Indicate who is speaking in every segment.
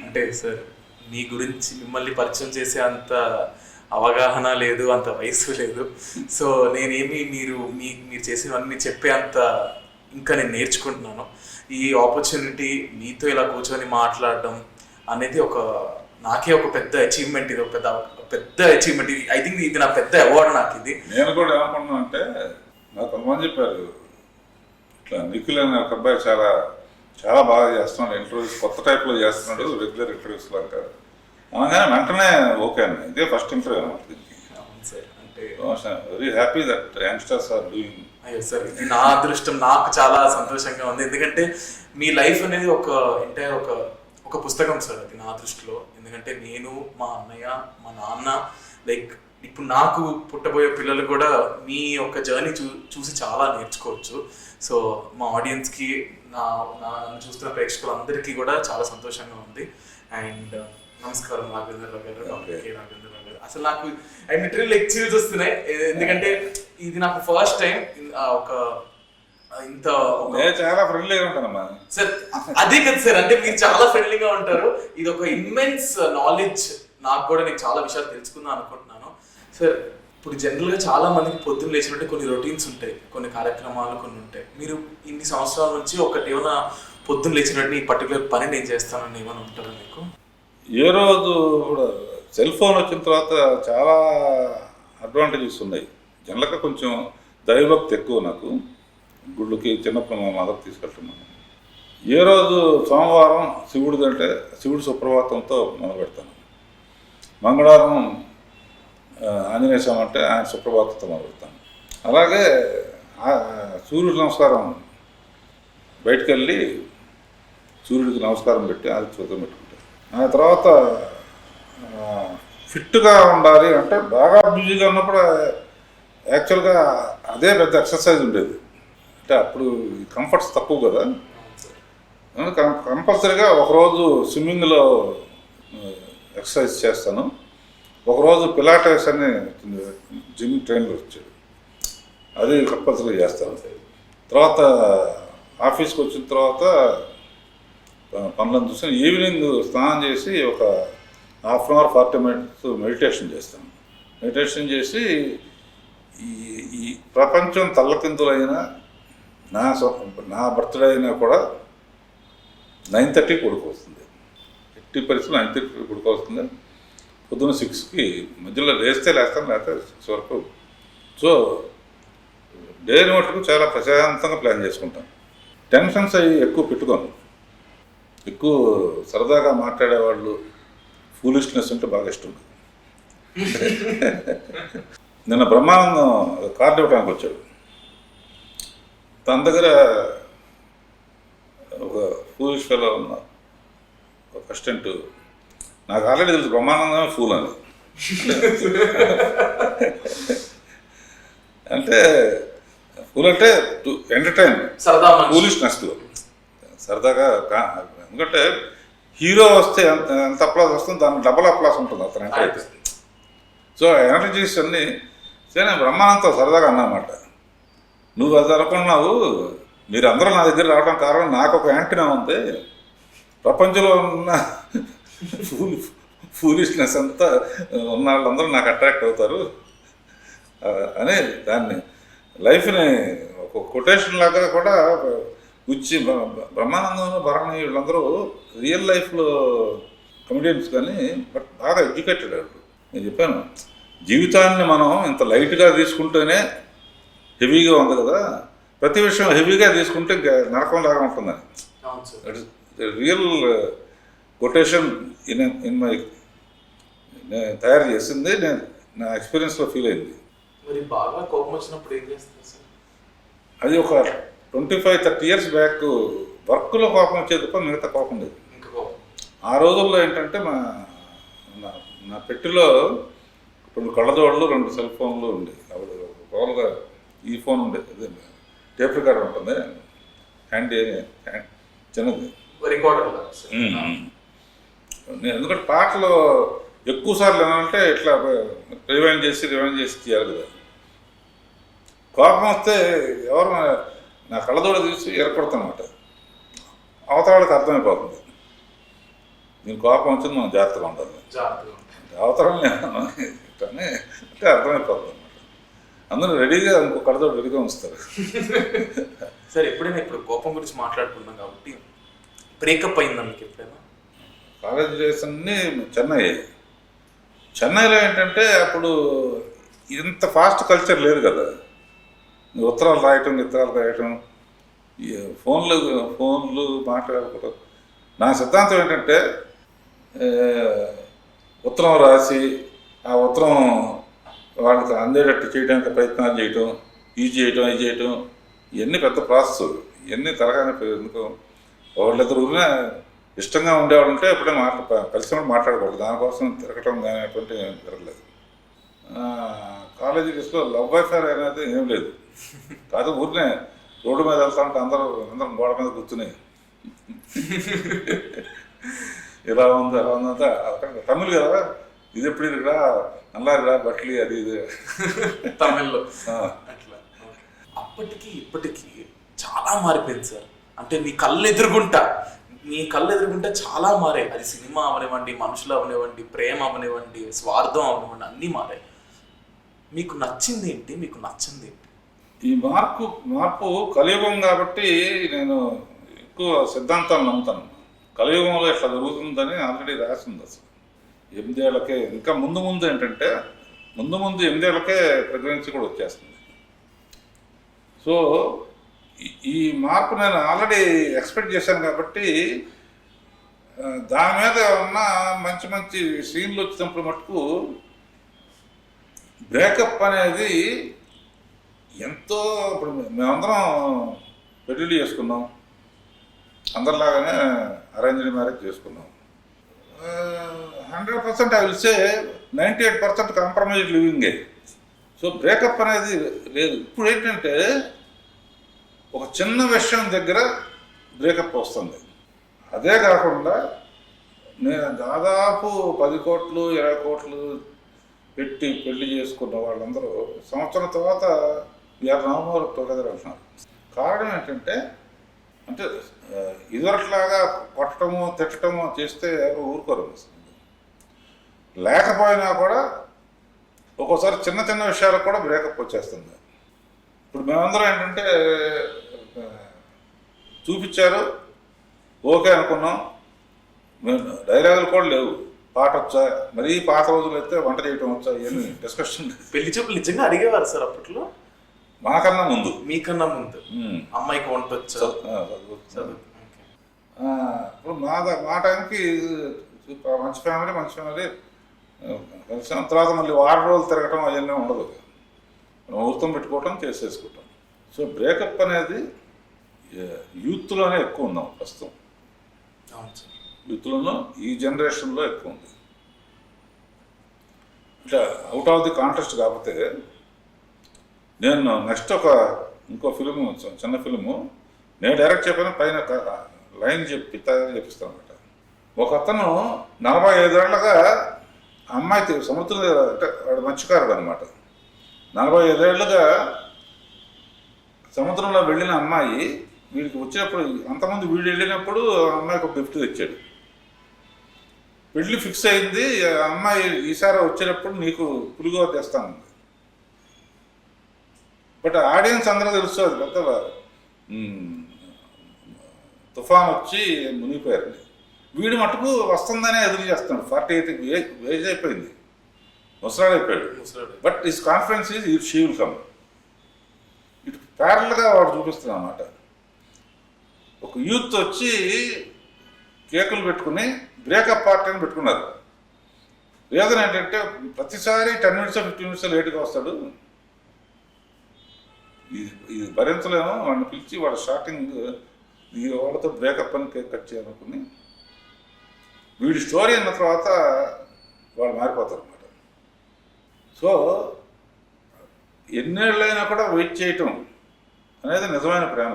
Speaker 1: అంటే సార్ మీ గురించి మిమ్మల్ని పరిచయం చేసే అంత అవగాహన లేదు, అంత వయసు లేదు. సో నేనేమి మీరు చేసినవన్నీ చెప్పే అంత ఇంకా నేను నేర్చుకుంటున్నాను. ఈ ఆపర్చునిటీ మీతో ఇలా కూర్చొని మాట్లాడడం అనేది నాకే ఒక పెద్ద అచీవ్మెంట్. ఇది ఒక పెద్ద పెద్ద అచీవ్మెంట్. ఇది ఐ థింక్ ఇది నా పెద్ద అవార్డు నాకు. ఇది
Speaker 2: నేను కూడా ఏమనుకున్నాను అంటే, నాకు కొంతమంది చెప్పారు ఇట్లా నిఖిల్ అనే ఒక అబ్బాయి చాలా చాలా బాగా చేస్తున్నాడు, ఇంటర్వ్యూస్ కొత్త టైప్లో చేస్తున్నాడు, రెగ్యులర్ ఇంటర్వ్యూస్ లాగా అనగానే వెంటనే ఓకే అన్న. ఇదే ఫస్ట్ ఇంటర్వ్యూ అన్నమాట దీనికి.
Speaker 1: సార్ అంటే
Speaker 2: very happy that youngsters are doing.
Speaker 1: అయ్యో సార్, ఇది నా అదృష్టం. నాకు చాలా సంతోషంగా ఉంది. ఎందుకంటే మీ లైఫ్ అనేది ఒక ఎంటైర్ ఒక పుస్తకం సార్, అది నా దృష్టిలో. ఎందుకంటే నేను, మా అన్నయ్య, మా నాన్న, లైక్ ఇప్పుడు నాకు పుట్టబోయే పిల్లలు కూడా మీ యొక్క జర్నీ చూసి చాలా నేర్చుకోవచ్చు. సో మా ఆడియన్స్కి, నన్ను చూస్తున్న ప్రేక్షకులందరికీ కూడా చాలా సంతోషంగా ఉంది. అండ్ నమస్కారం రాఘవేంద్రరావు గారు, డాక్టర్ కె రాఘవేంద్రరావు గారు. అసలు నాకు లిటరల్లీ లైక్ చిల్స్ వస్తున్నాయి. ఎందుకంటే ఇది నాకు ఫస్ట్ టైం ఇంత
Speaker 2: చాలా ఫ్రెండ్లీగా ఉంటానమ్మా
Speaker 1: సార్. అదే కదా సార్, అంటే మీరు చాలా ఫ్రెండ్లీగా ఉంటారు. ఇది ఒక ఇమ్మెన్స్ నాలెడ్జ్. నాకు కూడా నేను చాలా విషయాలు తెలుసుకుందాం అనుకుంటున్నాను సార్. ఇప్పుడు జనరల్గా చాలా మందికి పొద్దున్న లేచినట్టు కొన్ని రొటీన్స్ ఉంటాయి, కొన్ని కార్యక్రమాలు కొన్ని ఉంటాయి. మీరు ఇన్ని సంవత్సరాల నుంచి ఒకటి ఏమైనా పొద్దున్న లేచినట్టు ఈ పర్టికులర్ పని నేను చేస్తానని ఏమైనా ఉంటారా మీకు?
Speaker 2: ఏ రోజు కూడా సెల్ ఫోన్ వచ్చిన తర్వాత చాలా అడ్వాంటేజెస్ ఉన్నాయి. జనరల్గా కొంచెం దైవభక్తి ఎక్కువ నాకు. గుళ్ళకి చిన్నప్పుడు మా మదర్ తీసుకెళ్తున్నాను. ఏ రోజు సోమవారం శివుడిది అంటే శివుడి సుప్రభాతంతో మొదలు పెడతాను. మంగళవారం ఆంజనేయ స్వామి అంటే ఆయన సుప్రభాతంతో మొదలు పెడతాను. అలాగే సూర్యుడి నమస్కారం, బయటకు వెళ్ళి సూర్యుడికి నమస్కారం పెట్టి అది చూద్దాం పెట్టుకుంటాను. ఆ తర్వాత ఫిట్గా ఉండాలి అంటే బాగా బిజీగా ఉన్నప్పుడు యాక్చువల్గా అదే పెద్ద ఎక్సర్సైజ్ ఉండేది. అంటే అప్పుడు కంఫర్ట్స్ తక్కువ కదా, కంపల్సరీగా ఒకరోజు స్విమ్మింగ్లో ఎక్సర్సైజ్ చేస్తాను, ఒకరోజు పిలాటెస్ అని జిమ్ ట్రైనర్ వచ్చాడు, అది కంపల్సరీగా చేస్తాను. తర్వాత ఆఫీస్కి వచ్చిన తర్వాత పనులను చూసి ఈవినింగ్ స్నానం చేసి ఒక half an hour 40 minutes meditation చేస్తాను. మెడిటేషన్ చేసి ఈ ప్రపంచం తల్లకిందులైన నా బర్త్డే అయినా కూడా 9:30 పడుకోవస్తుంది. ఎట్టి పరిస్థితులు 9:30 పడుకోవస్తుంది. పొద్దున్న 6కి మధ్యలో లేస్తాను, లేకపోతే 6 వరకు. సో డేని మటుకు చాలా ప్రశాంతంగా ప్లాన్ చేసుకుంటాను. టెన్షన్స్ అవి ఎక్కువ పెట్టుకోను. ఎక్కువ సరదాగా మాట్లాడేవాళ్ళు, ఫూలిష్నెస్ అంటే బాగా ఇష్టం. నిన్న బ్రహ్మానందం కార్డు ఇవ్వడానికి వచ్చాడు. తన దగ్గర ఒక ఫూలిష్ ఫెలో ఉన్న ఒక అసిస్టెంట్, నాకు ఆల్రెడీ తెలుసు బ్రహ్మానందమే ఫూల్ అని. అంటే ఫూల్ అంటే టు ఎంటర్టైన్, ఫూలిష్నెస్లో సరదాగా. ఎందుకంటే హీరో వస్తే ఎంత అప్లాస్ వస్తుంది, దానికి డబల్ అప్లాస్ ఉంటుంది అతను ఎంటర్ అయితే. సో ఎనర్జీస్ అన్నీ సరే. బ్రహ్మానందంతో సరదాగా అన్నమాట, నువ్వు అది అనుకున్నావు, మీరందరూ నా దగ్గర రావడం కారణం నాకు ఒక యాంటీనా ఉంది, ప్రపంచంలో ఉన్న ఫూలిష్నెస్ అంతా ఉన్న వాళ్ళందరూ నాకు అట్రాక్ట్ అవుతారు అని దాన్ని లైఫ్ని ఒక కొటేషన్ లాగా కూడా వచ్చి బ్రహ్మానందం, భరణి వీళ్ళందరూ రియల్ లైఫ్లో కమెడియన్స్ కానీ బట్ బాగా ఎడ్యుకేటెడ్. నేను చెప్పాను, జీవితాన్ని మనం ఇంత లైట్గా తీసుకుంటేనే హెవీగా ఉంది కదా, ప్రతి విషయం హెవీగా తీసుకుంటే నరకం లాగా ఉంటుందని. రియల్ కొటేషన్ ఇన్ మై నేను తయారు చేసింది, నేను నా ఎక్స్పీరియన్స్లో ఫీల్ అయింది.
Speaker 1: మరి బాగా కోపం వచ్చినప్పుడు ఏం చేస్తారు సార్?
Speaker 2: అది ఒక 25-30 years బ్యాక్ వర్క్లో కోపం వచ్చేది తప్ప మిగతా కోపం లేదు. ఆ రోజుల్లో ఏంటంటే నా పెట్టిలో 2 కళ్ళజోళ్ళు, 2 సెల్ ఫోన్లు ఉండేవి. అప్పుడు మామూలుగా ఈ ఫోన్ ఉండేది, అదే టేప్ రికార్డర్ ఉంటుంది, హ్యాండ్ చిన్నది రికార్డర్. నేను ఎందుకంటే పాటలు ఎక్కువ సార్లు ఏమంటే ఇట్లా రివైండ్ చేసి చేయాలి కదా. కోపం వస్తే ఎవరు నా కళ్ళజోడ తీసి ఎరకొడతానమాట, అవతల వాళ్ళకి అర్థమైపోతుంది. దీని కోపం వచ్చింది మనం జాగ్రత్తగా ఉండాలి.
Speaker 1: జాగ్రత్తగా
Speaker 2: అవతరం అంటే అర్థమైపోతుంది అనమాట. అందరూ రెడీగా ఇంకో కడతో రెడీగా ఉంచుతారు.
Speaker 1: సార్ ఎప్పుడైనా ఇప్పుడు కోపం గురించి మాట్లాడుకున్నాం కాబట్టి బ్రేకప్ అయిందా మీకు ఎప్పుడైనా?
Speaker 2: కాలేజ్ డేస్ అన్నీ చెన్నైలో ఏంటంటే అప్పుడు ఇంత ఫాస్ట్ కల్చర్ లేదు కదా. ఉత్తరాలు రాయటం ఈ ఫోన్లు మాట్లాడుకోవడం. నా సిద్ధాంతం ఏంటంటే ఉత్తరం రాసి ఆ ఉత్తరం వాళ్ళకి అందేటట్టు చేయడానికి ప్రయత్నాలు చేయటం, ఇది చేయటం ఇవన్నీ పెద్ద ప్రాసెస్. ఇవన్నీ తరగానే ఎందుకు వాళ్ళిద్దరు ఇష్టంగా ఉండేవాడు ఉంటే ఎప్పుడైనా కలిసి మాట్లాడకూడదు. దానికోసం తిరగటం కానీ అటువంటి తిరగలేదు. కాలేజీ డేస్లో లవ్ అఫేర్ అనేది ఏం లేదు. కాదు ఊరినే రోడ్డు మీద వెళ్తా ఉంటే అందరం గోడ మీద కూర్చుని ఇలా ఉంది అంతా తమిళ్ కదా, ఇది ఎప్పుడు ఇక్కడ నల్లారిరా బట్లి అది ఇది
Speaker 1: తమిళ్లో అట్లా. అప్పటికి ఇప్పటికి చాలా మారిపోయింది సార్. అంటే మీ కళ్ళు ఎదురుగుంటా చాలా మారాయి. అది సినిమా అవనివ్వండి, మనుషులు అవనివ్వండి, ప్రేమ అవనివ్వండి, స్వార్థం అవనివ్వండి, అన్నీ మారాయి. మీకు నచ్చింది ఏంటి, మీకు నచ్చింది ఏంటి?
Speaker 2: ఈ మార్పు కలియుగం కాబట్టి నేను ఎక్కువ సిద్ధాంతాలు నమ్ముతాను. కలియుగంలో ఇట్లా జరుగుతుందని ఆల్రెడీ రాసింది. అసలు 8 ఏళ్ళకే ఇంకా ముందు ఏంటంటే ముందు 8 ఏళ్ళకే ప్రెగ్నెన్సీ కూడా వచ్చేస్తుంది. సో ఈ మార్పు నేను ఆల్రెడీ ఎక్స్పెక్ట్ చేశాను కాబట్టి దాని మీద ఉన్న మంచి సీన్లు వచ్చినప్పుడు మటుకు బ్రేకప్ అనేది ఎంతో. ఇప్పుడు మేమందరం పెళ్ళిళ్ళు చేసుకున్నాం, అందరిలాగానే అరేంజ్డ్ మ్యారేజ్ చేసుకున్నాం. 100% ఐ విల్ సే 98% కాంప్రమైజ్ లివింగే. సో బ్రేకప్ అనేది లేదు. ఇప్పుడు ఏంటంటే ఒక చిన్న విషయం దగ్గర బ్రేకప్ వస్తుంది. అదే కాకుండా నేను దాదాపు 10 కోట్లు 20 కోట్లు పెట్టి పెళ్లి చేసుకున్న వాళ్ళందరూ సంవత్సరం తర్వాత వీఆర్ నో మోర్ టుగెదర్ అంటున్నారు. కారణం ఏంటంటే అంటే ఇదివరట్లాగా కొట్టడము తిట్టడము చేస్తే ఎవరు ఊరుకోరు. లేకపోయినా కూడా ఒక్కోసారి చిన్న విషయాలకు కూడా బ్రేకప్ వచ్చేస్తుంది. ఇప్పుడు మేమందరం ఏంటంటే చూపించారు, ఓకే అనుకున్నాం, మేము డైలాగులు కూడా లేవు, పాట వచ్చా, మరీ పాత రోజులు అయితే వంట చేయటం వచ్చా, ఏమి డిస్కషన్.
Speaker 1: పెళ్లి చూపులు నిజంగా అడిగేవారు సార్ అప్పట్లో?
Speaker 2: మాకన్నా ముందు,
Speaker 1: మీకన్నా ముందు అమ్మాయికి వంట వచ్చా?
Speaker 2: ఇప్పుడు మా టైంకి మంచి ఫ్యామిలీ కలిసిన తర్వాత మళ్ళీ 6 రోజులు తిరగటం అవన్నీ ఉండదు. ముహూర్తం పెట్టుకోవటం చేసేసుకుంటాం. సో బ్రేకప్ అనేది యూత్లోనే ఎక్కువ ఉన్నాం ప్రస్తుతం. యూత్లోనూ ఈ జనరేషన్లో ఎక్కువ ఉంది. అంటే అవుట్ ఆఫ్ ది కాంటెస్ట్ కాకపోతే నేను నెక్స్ట్ ఇంకో ఫిలిము, చిన్న ఫిలిము నేను డైరెక్ట్ చెప్పిన పైన లైన్ చెప్పి తయారు చేపిస్తాను అనమాట. ఒక అతను 45 ఏళ్ళగా అమ్మాయి సముద్రం అంటే వాడు మత్స్యకారుడు అనమాట. 45 ఏళ్ళుగా సముద్రంలో వెళ్ళిన అమ్మాయి వీడికి వచ్చినప్పుడు, అంతమంది వీడు వెళ్ళినప్పుడు అమ్మాయికి ఒక గిఫ్ట్ తెచ్చాడు. పెళ్ళి ఫిక్స్ అయింది. అమ్మాయి ఈసారి వచ్చేటప్పుడు నీకు పులిగోర తెస్తాను. బట్ ఆడియన్స్ అందరూ తెలుస్తుంది పెద్ద తుఫాన్ వచ్చి మునిగిపోయారు. వీడు మటుకు వస్తుందనే ఎదురు చేస్తున్నాడు. 48 ఏజ్ అయిపోయింది, ముసలాడైపోయాడు. But his confidence is she will come. ఇటు ప్యారల్గా వాడు చూపిస్తున్నాడు అన్నమాట. ఒక యూత్ వచ్చి కేకులు పెట్టుకుని బ్రేకప్ పార్టీ అని పెట్టుకున్నారు. రీజన్ ఏంటంటే ప్రతిసారి 10 minutes 15 minutes లేట్గా వస్తాడు, ఇది భరించలేము, వాడిని పిలిచి వాడు స్టార్టింగ్ వాళ్ళతో బ్రేకప్ అని కేక్ కట్ చేయాలనుకుని వీడి స్టోరీ అన్న తర్వాత వాళ్ళు మారిపోతారు అన్నమాట. సో ఎన్నేళ్ళైనా కూడా వెయిట్ చేయటం అనేది నిజమైన ప్రేమ.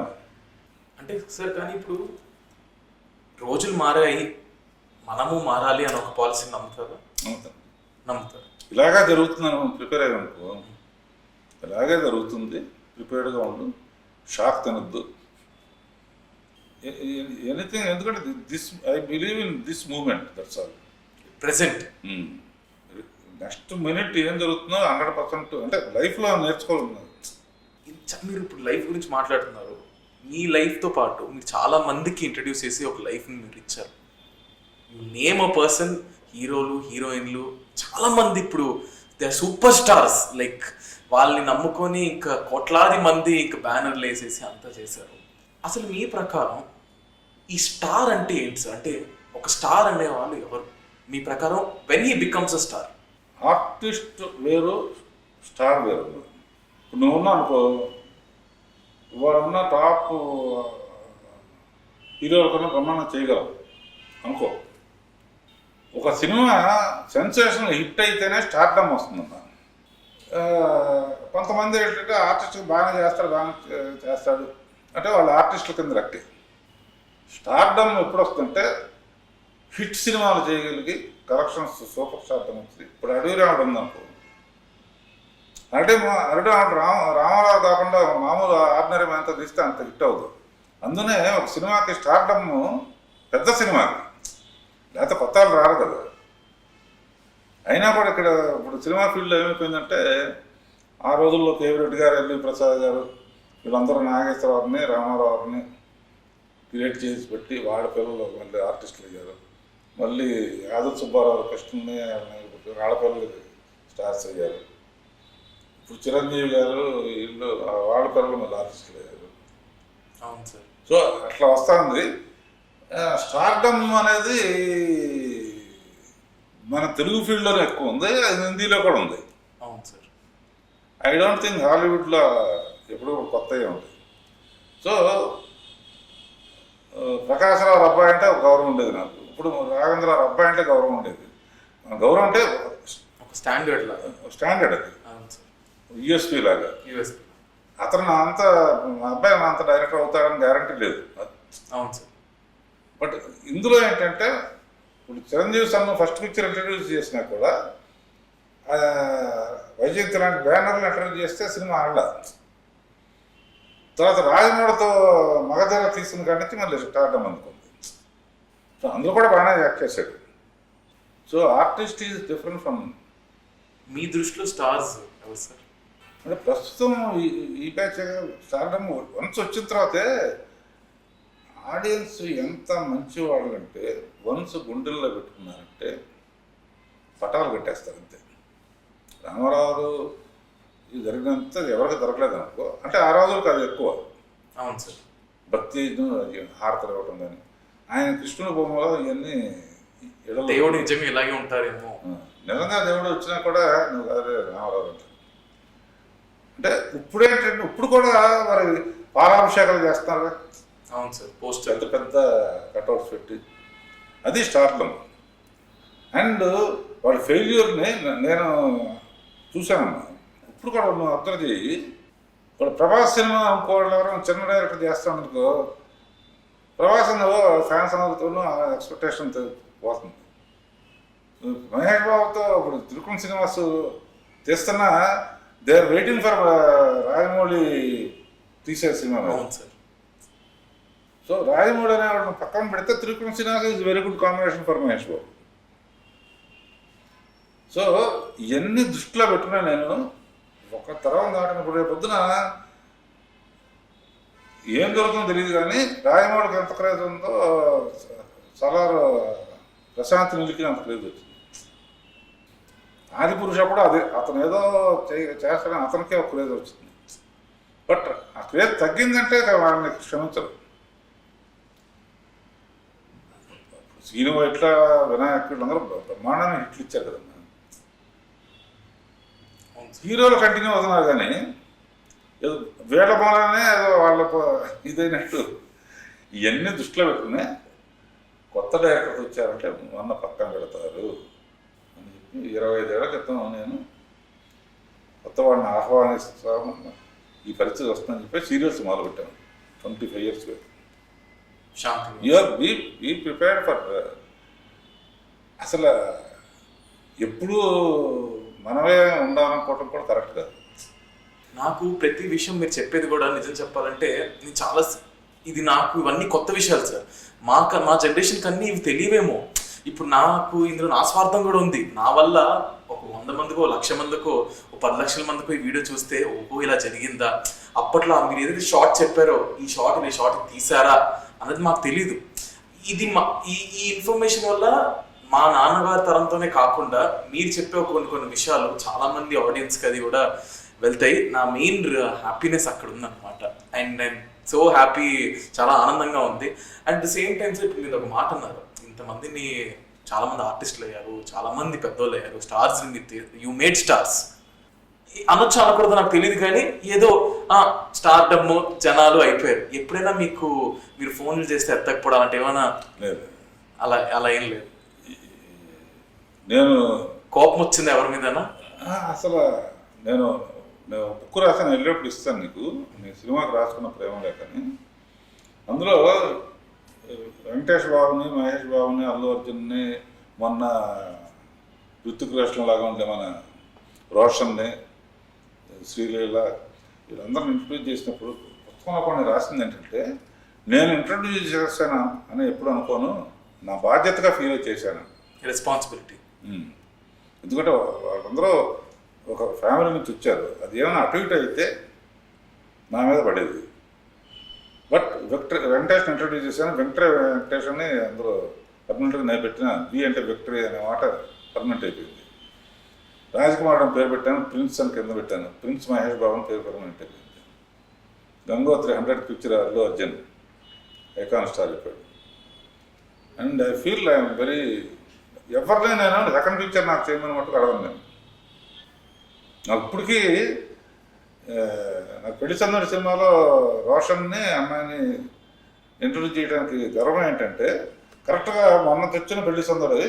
Speaker 1: అంటే సార్ కానీ ఇప్పుడు రోజులు మారాయి, మనము మారాలి అని ఒక పాలసీని నమ్ముతారు? ఇలాగా
Speaker 2: జరుగుతుందని మనం ప్రిపేర్ అయ్యామనుకో, ఇలాగే జరుగుతుంది, ప్రిపేర్డ్గా ఉండు, షాక్ తినద్దు. ఎనీథింగ్, ఎందుకంటే I believe in this moment, that's all.
Speaker 1: Present.
Speaker 2: Next minute ఏం జరుగుతుందో 100% అంటే లైఫ్లో నేర్చుకోవాలి.
Speaker 1: మీరు ఇప్పుడు లైఫ్ గురించి మాట్లాడుతున్నారు. మీ లైఫ్తో పాటు మీరు చాలా మందికి ఇంట్రడ్యూస్ చేసి ఒక లైఫ్ని మీరు ఇచ్చారు. యు నేమ్ అ పర్సన్, హీరోలు హీరోయిన్లు చాలా మంది ఇప్పుడు they are super stars. Like వాళ్ళని నమ్ముకొని ఇంకా కోట్లాది మంది ఇంకా బ్యానర్లు వేసేసి అంతా చేశారు. అసలు మీ ప్రకారం ఈ స్టార్ అంటే ఏంటి సార్? అంటే ఒక స్టార్ అనే వాళ్ళు ఎవరు మీ ప్రకారం? When he becomes a star.
Speaker 2: Artist వేరు, స్టార్ వేరు. ఇప్పుడు నువ్వు ఉన్నా అనుకో, వాడున్న టాప్ హీరోల కన్నా బ్రహ్మాండం చేయగలవు అనుకో. ఒక సినిమా సెన్సేషన్ హిట్ అయితేనే స్టార్డమ్ వస్తుందన్న. కొంతమంది ఏంటంటే ఆర్టిస్ట్ బాగానే చేస్తాడు అంటే వాళ్ళు ఆర్టిస్టుల కింద రక్కి. స్టార్డమ్ ఎప్పుడు వస్తుందంటే హిట్ సినిమాలు చేయగలిగి కలెక్షన్స్ సూపర్ స్టార్డమ్ వస్తుంది. ఇప్పుడు అడవిరాముడు ఉందనుకో, అరటిరాముడు రామారావు కాకుండా మామూలు ఆర్డినరీ మ్యాన్తో తీస్తే అంత హిట్ అవుతుంది. అందునే ఒక సినిమాకి స్టార్డమ్ పెద్ద సినిమాకి, లేకపోతే కొత్త వాళ్ళు రారు కదా. అయినా కూడా ఇక్కడ ఇప్పుడు సినిమా ఫీల్డ్లో ఏమైపోయిందంటే, ఆ రోజుల్లో కేవీరెడ్డి గారు, ఎల్వి ప్రసాద్ గారు వీళ్ళందరూ నాగేశ్వరరావుని, రామారావుని క్రియేట్ చేసి పెట్టి వాళ్ళ పిల్లలు మళ్ళీ ఆర్టిస్టులు అయ్యారు. మళ్ళీ ఆదర్ సుబ్బారావు, కృష్ణని వాళ్ళ పిల్లలు స్టార్స్ అయ్యారు. ఇప్పుడు చిరంజీవి గారు వీళ్ళు వాళ్ళ పిల్లలు మళ్ళీ ఆర్టిస్టులు అయ్యారు.
Speaker 1: అవును సార్.
Speaker 2: సో అట్లా వస్తుంది. స్టార్డమ్ అనేది మన తెలుగు ఫీల్డ్లోనే ఎక్కువ ఉంది, అది హిందీలో కూడా ఉంది.
Speaker 1: అవును సార్.
Speaker 2: ఐ డోంట్ థింక్ హాలీవుడ్లో ఎప్పుడు కొత్తగా ఉంటాయి. సో ప్రకాశ్రావు అబ్బాయి అంటే ఒక గౌరవం ఉండేది నాకు. ఇప్పుడు రాఘవేంద్రరావు అబ్బాయి అంటే గౌరవం ఉండేది. గౌరవం అంటే
Speaker 1: ఒక స్టాండర్డ్
Speaker 2: అది యూఎస్పీ లాగా. అతను అంత అబ్బాయి అంత డైరెక్టర్ అవుతాడని గ్యారంటీ లేదు.
Speaker 1: అవును సార్.
Speaker 2: బట్ ఇందులో ఏంటంటే ఇప్పుడు చిరంజీవి సన్ను ఫస్ట్ పిక్చర్ ఇంట్రడ్యూస్ చేసినా కూడా వైజయంతి లాంటి బ్యానర్లు ఇంట్రడ్యూస్ చేస్తే సినిమా ఆడలా. తర్వాత రాజమౌళితో మగధర తీసిన కాడి నుంచి మళ్ళీ స్టార్డమ్ అనుకుంది. సో అందులో కూడా బాగానే యాక్ట్ చేశాడు. So artist is different from.
Speaker 1: మీ దృష్టిలో స్టార్స్ ఎవరు సార్?
Speaker 2: అంటే ప్రస్తుతం ఈ బ్యాచ్ స్టార్డమ్ వన్స్ వచ్చిన తర్వాతే ఆడియన్స్ ఎంత మంచి వాళ్ళు అంటే, వన్స్ గుండెల్లో పెట్టుకున్నారంటే పటాలు కట్టేస్తారు అంతే. రామారావు ఇది జరిగినంత ఎవరికి దొరకలేదు అనుకో. అంటే ఆ రోజులకు అది ఎక్కువ.
Speaker 1: అవును సార్.
Speaker 2: భక్తి హారతలు ఇవ్వటం కానీ, ఆయన కృష్ణుని బొమ్మలో ఇవన్నీ
Speaker 1: దేవుడు నిజంగా ఇలాగే ఉంటారేమో.
Speaker 2: నిజంగా దేవుడు వచ్చినా కూడా నువ్వు అదే రామారావు అంటారు. అంటే ఇప్పుడేంటంటే ఇప్పుడు కూడా మరి పాలాభిషేకాలు చేస్తున్నారు.
Speaker 1: అవును సార్. పోస్టర్
Speaker 2: పెద్ద పెద్ద కట్అవుట్స్ పెట్టి, అది స్టార్డమ్. అండ్ వాళ్ళ ఫెయిల్యూర్ని నేను చూశానమ్మా. ఇప్పుడు కూడా నువ్వు అబ్జర్వ్ చేయి, ఇప్పుడు ప్రభాస్ సినిమా ఇంకోళ్ళు ఎవరైనా చిన్న డైరెక్టర్ చేస్తామనుకో, ప్రభాస్ ఫ్యాన్స్ అందరితోనూ ఎక్స్పెక్టేషన్ పోతుంది. మహేష్ బాబుతో ఇప్పుడు త్రికోణ శ్రీనివాస్ తీస్తున్నా they are waiting for Rajamouli తీసే సినిమా.
Speaker 1: అవును సార్.
Speaker 2: సో రాజమౌళి అనే వాళ్ళని పక్కన పెడితే త్రికోణ Srinivas is very good combination for Mahesh Babu. So ఇవన్నీ దృష్టిలో పెట్టుకున్నా నేను ఒక తరం దాటినప్పుడు రేపు పొద్దున ఏం జరుగుతుందో తెలియదు కానీ రాజమౌళికి ఎంత క్రేజ్ ఉందో సలార్ ప్రశాంత్ నీళ్ళకి అంత క్రేజ్ వచ్చింది. ఆది పురుష కూడా అదే, అతను ఏదో చేస్తాడని అతనికే ఒక క్రేజ్ వచ్చింది. బట్ ఆ క్రేజ్ తగ్గిందంటే వాళ్ళని క్షమించరు. సీను ఇట్లా వినాయకుడు అందరూ బ్రహ్మాండాన్ని హిట్లు ఇచ్చారు కదా. హీరోలు కంటిన్యూ అవుతున్నారు కానీ ఏదో వీళ్ళ మూలనే ఏదో వాళ్ళ ఇదైనట్టు ఇవన్నీ దృష్టిలో పెట్టుకునే కొత్త డైరెక్టర్స్ వచ్చారంటే మొన్న పక్కన పెడతారు అని చెప్పి 25 ఏళ్ల క్రితం నేను కొత్త వాడిని ఆహ్వానిస్తాము, ఈ పరిస్థితి వస్తుందని చెప్పి సీరియల్స్ మొదలుపెట్టాను 25 years back. Be prepared for. అసలు ఎప్పుడూ మనమే ఉండాలనుకోవటం కూడా కరెక్ట్ కాదు.
Speaker 1: నాకు ప్రతి విషయం మీరు చెప్పేది కూడా నిజం చెప్పాలంటే నేను చాలా ఇది నాకు ఇవన్నీ కొత్త విషయాలు సార్. మా జనరేషన్కి అన్నీ ఇవి తెలియవేమో. ఇప్పుడు నాకు ఇందులో నా స్వార్థం కూడా ఉంది. నా వల్ల ఒక 100 మందికో 1,00,000 మందికో 10 లక్షల మందికో ఈ వీడియో చూస్తే ఓహో ఇలా జరిగిందా, అప్పట్లో మీరు ఏదైతే షార్ట్ చెప్పారో ఈ షార్ట్ తీసారా అన్నది మాకు తెలీదు. ఇది ఈ ఇన్ఫర్మేషన్ వల్ల మా నాన్నగారి తరంతోనే కాకుండా మీరు చెప్పే కొన్ని విషయాలు చాలా మంది ఆడియన్స్కి అది కూడా వెళ్తాయి. నా మెయిన్ హ్యాపీనెస్ అక్కడ ఉందన్నమాట. అండ్ ఐమ్ సో హ్యాపీ, చాలా ఆనందంగా ఉంది. అట్ ద సేమ్ టైమ్స్ ఇప్పుడు మీరు ఒక మాట అన్నారు, ఇంతమందిని చాలా మంది ఆర్టిస్టులు అయ్యారు, చాలా మంది పెద్దోళ్ళు అయ్యారు, స్టార్స్ యూ మేడ్ స్టార్స్ అనొచ్చు అనకూడదు నాకు తెలియదు, కానీ ఏదో స్టార్డమ్ జనాలు అయిపోయారు. ఎప్పుడైనా మీరు ఫోన్లు చేస్తే ఎత్తకపోవడం అంటే ఏమైనా
Speaker 2: లేదు,
Speaker 1: అలా ఏం లేదు.
Speaker 2: నేను
Speaker 1: కోపం వచ్చింది ఎవరి మీదనా?
Speaker 2: అసలు నేను బుక్ రాసాను, వెళ్ళేప్పుడు ఇస్తాను నీకు. నేను సినిమాకి రాసుకున్న ప్రేమ లేకని, అందులో వెంకటేష్ బాబుని, మహేష్ బాబుని, అల్లు అర్జున్ని, మొన్న ఋతిక్ రోషన్ లాగా ఉండే మన రోషన్ని, శ్రీలీల, వీళ్ళందరిని ఇంట్రడ్యూస్ చేసినప్పుడు పుస్తకంలో కొన్ని రాసింది ఏంటంటే, నేను ఇంట్రడ్యూస్ చేశాను అని ఎప్పుడు అనుకోను, నా బాధ్యతగా ఫీల్ చేశాను,
Speaker 1: రెస్పాన్సిబిలిటీ.
Speaker 2: ఎందుకంటే వాళ్ళందరూ ఒక ఫ్యామిలీ నుంచి వచ్చారు. అది ఏమైనా అటు ఇటు అయితే నా మీద పడేది. బట్ వెంకటేష్ని ఇంట్రడ్యూస్ చేశాను. వెంకటేష్ అని అందరూ పర్మనెంట్గా నేను పెట్టిన వి అంటే విక్టరీ అనే మాట పర్మనెంట్ అయిపోయింది. రాజ్కుమార్ అని పేరు పెట్టాను, ప్రిన్స్ అని కింద పెట్టాను, ప్రిన్స్ మహేష్ బాబు అని పేరు పర్మనెంట్ అయిపోయింది. Gangotri 100 picture Allu Arjun icon star అయిపోయాడు. And I feel I'm very, ఎవరిని నేను సెకండ్ పిక్చర్ నాకు చేయమని మట్టుకు అడగను. నేను నాకు ఇప్పటికీ నాకు పెళ్లి సందడి సినిమాలో రోషన్ని అమ్మాయిని ఇంట్రడ్యూస్ చేయడానికి గర్వం ఏంటంటే, కరెక్ట్గా మొన్న తెచ్చిన పెళ్లి సందడి